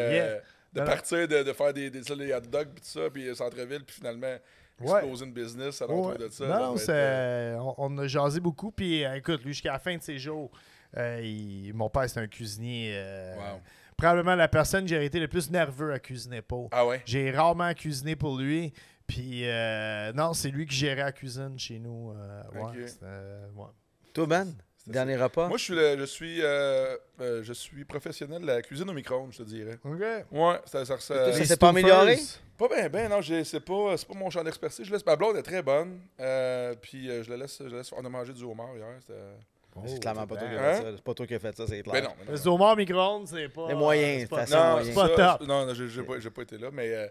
de partir de faire des hot dogs, puis tout ça, puis centre-ville, puis finalement... exploser une business à l'entour de ça. Non, on a jasé beaucoup. Puis écoute, lui, jusqu'à la fin de ses jours, mon père, c'était un cuisinier. Probablement la personne que j'ai été le plus nerveux à cuisiner pour. Ah ouais? J'ai rarement cuisiné pour lui. Puis non, c'est lui qui gérait la cuisine chez nous. Toi, Ben? Dernier repas? Moi, je suis professionnel de la cuisine au micro-ondes, je te dirais. OK. Ouais, ça s'est pas amélioré? Pas bien, non, c'est pas mon champ d'expertise. Ma blonde est très bonne, puis je la laisse. On a mangé du homard hier, c'est clairement pas toi qui as fait ça. C'est pas toi qui as fait ça, c'est clair. Ben non. Le homard micro-ondes, c'est pas... Les moyens, c'est pas top. Non, j'ai pas été là, mais...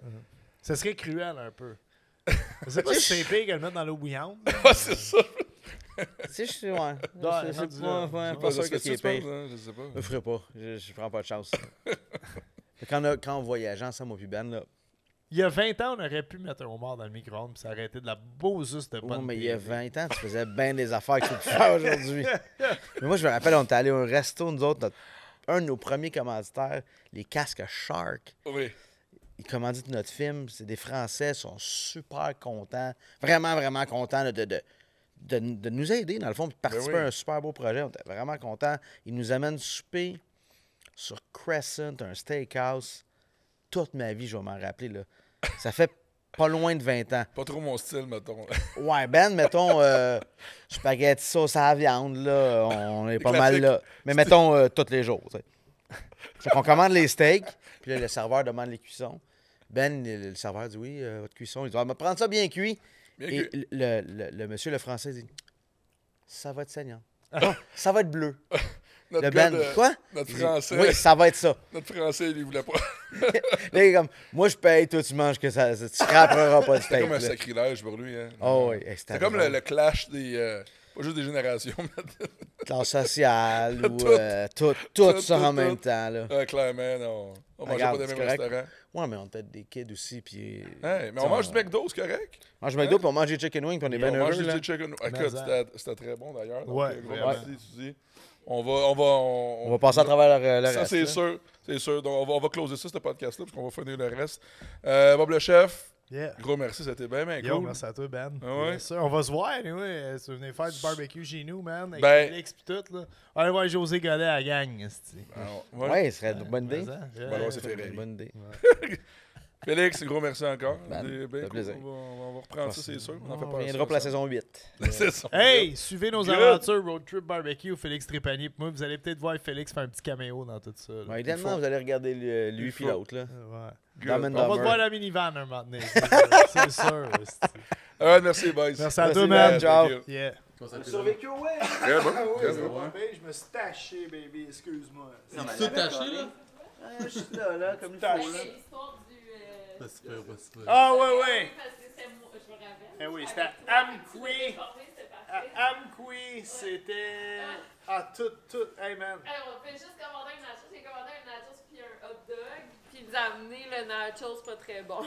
Ça serait cruel un peu. Je sais pas si c'est pire qu'elle le mettre dans l'eau bouillante. Ah, c'est ça. Si je sais, ouais. C'est pas sûr que c'est pire. Je sais pas. Je le ferai pas. Je prends pas de chance. Quand on voyageait ensemble, moi puis Ben, là. Il y a 20 ans, on aurait pu mettre un homard dans le micro-ondes et ça aurait été de la beau juste de bonne mais il y a 20 ans, tu faisais bien des affaires que tu peux faire aujourd'hui. Mais moi, je me rappelle, on était allé au resto, nous autres, un de nos premiers commanditaires, les casques Shark. Oui. Ils commanditent notre film. C'est des Français, ils sont super contents. Vraiment, vraiment contents de nous aider, dans le fond, de participer à un super beau projet. On était vraiment contents. Ils nous amènent souper sur Crescent, un steakhouse. Toute ma vie, je vais m'en rappeler. Là. Ça fait pas loin de 20 ans. Pas trop mon style, mettons. Ouais, Ben, mettons, spaghetti sauce à la viande, là, on est pas mal là. Mais mettons, tous les jours, tu sais. Fait qu'on commande les steaks, puis là, le serveur demande les cuissons. Ben, le serveur dit, oui, votre cuisson. Il dit, on va prendre ça bien cuit. Et le monsieur, le français, dit, ça va être saignant. Non, ça va être bleu. Notre Le gars Ben, de- quoi? Notre Il dit, français. oui, ça va être ça. Notre français, il voulait pas. Là, il est comme, moi, je paye, toi, tu manges que ça. Tu scraperas pas de C'était steak. comme un là. sacrilège pour lui. Hein. Oh, oui, C'était comme le clash des. Pas juste des générations, mais Classe sociale ou tout ça en même temps. Là. clairement, on mangeait Regarde, pas des c'est mêmes correct. restaurants. Ouais, mais on était des kids aussi. Puis, Hey, mais on mange du McDo, c'est correct? On mange McDo, puis on mange des chicken wings, puis on est bien On mange heureux. Là. du chicken. Écoute, c'était très bon d'ailleurs. Donc, Ouais, gros vraiment. merci, Suzy. On On va passer à travers le Ça, reste. c'est là. sûr. C'est sûr. Donc, on va closer ça, ce podcast-là, parce qu'on va finir le reste. Bob le chef, Yeah. gros merci, c'était bien Yo, cool. merci à toi, Ben. Ah ouais? Bien sûr. On va se voir, anyway. Tu venais faire du barbecue chez nous, man. Avec Ben- Félix pis tout, là. Allez voir José Godet à la gang, esti. Alors, Ouais, ce serait une bonne idée. Mais ça, yeah. Ben ouais, c'est fait rire. Une bonne idée. Félix, gros merci encore. Ben, C'est bien ça fait cool. plaisir. On va reprendre ça, c'est sûr. On en fait On pas reviendra pour la saison 8. C'est ça. Hey, suivez nos Good. aventures Road Trip Barbecue, Félix Trépanier. Puis moi, vous allez peut-être voir Félix faire un petit caméo dans tout ça. là. Ouais, idéalement, vous allez regarder lui puis faut. l'autre. là. Ouais. Good. Dumb and On va te Dumber. voir à la minivan un moment donné. C'est sûr. esti. Ah, merci, boys. Merci à Merci, toi, man. man. Ciao. Thank you. Yeah. Survécu, ouais! Très bon. Très bon. Je me suis taché, baby. Excuse-moi. Tout taché, là? Je suis là, comme il Taché. faut. Là. C'est l'histoire du. Pas super, pas super. Ah, ouais, ouais. Parce que c'est moi, je me rappelle. Eh oui, c'était Avec à ça, Amqui. c'était parfait. Amqui, c'était. Ah, tout. Hey, man. Alors, on fait juste commander un nachos. J'ai commandé un nachos puis un hot dog. Puis il nous a amené le nachos pas très bon.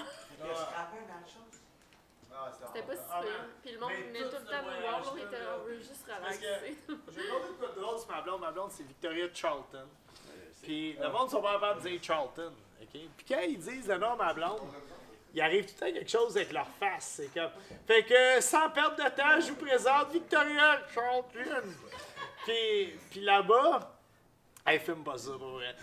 C'était pas si pire. Puis le monde venait tout le temps nous voir. On était là, on veut juste ramasser. J'ai demandé quoi de drôle sur ma blonde. Ma blonde, c'est Victoria Charlton. Puis le monde sont pas capables de dire Charlton. OK? Puis quand ils disent le nom à ma blonde, il arrive tout le temps quelque chose avec leur face. C'est comme. Fait que sans perdre de temps, je vous présente Victoria Charlton. Puis là-bas, elle filme pas ça pour vrai.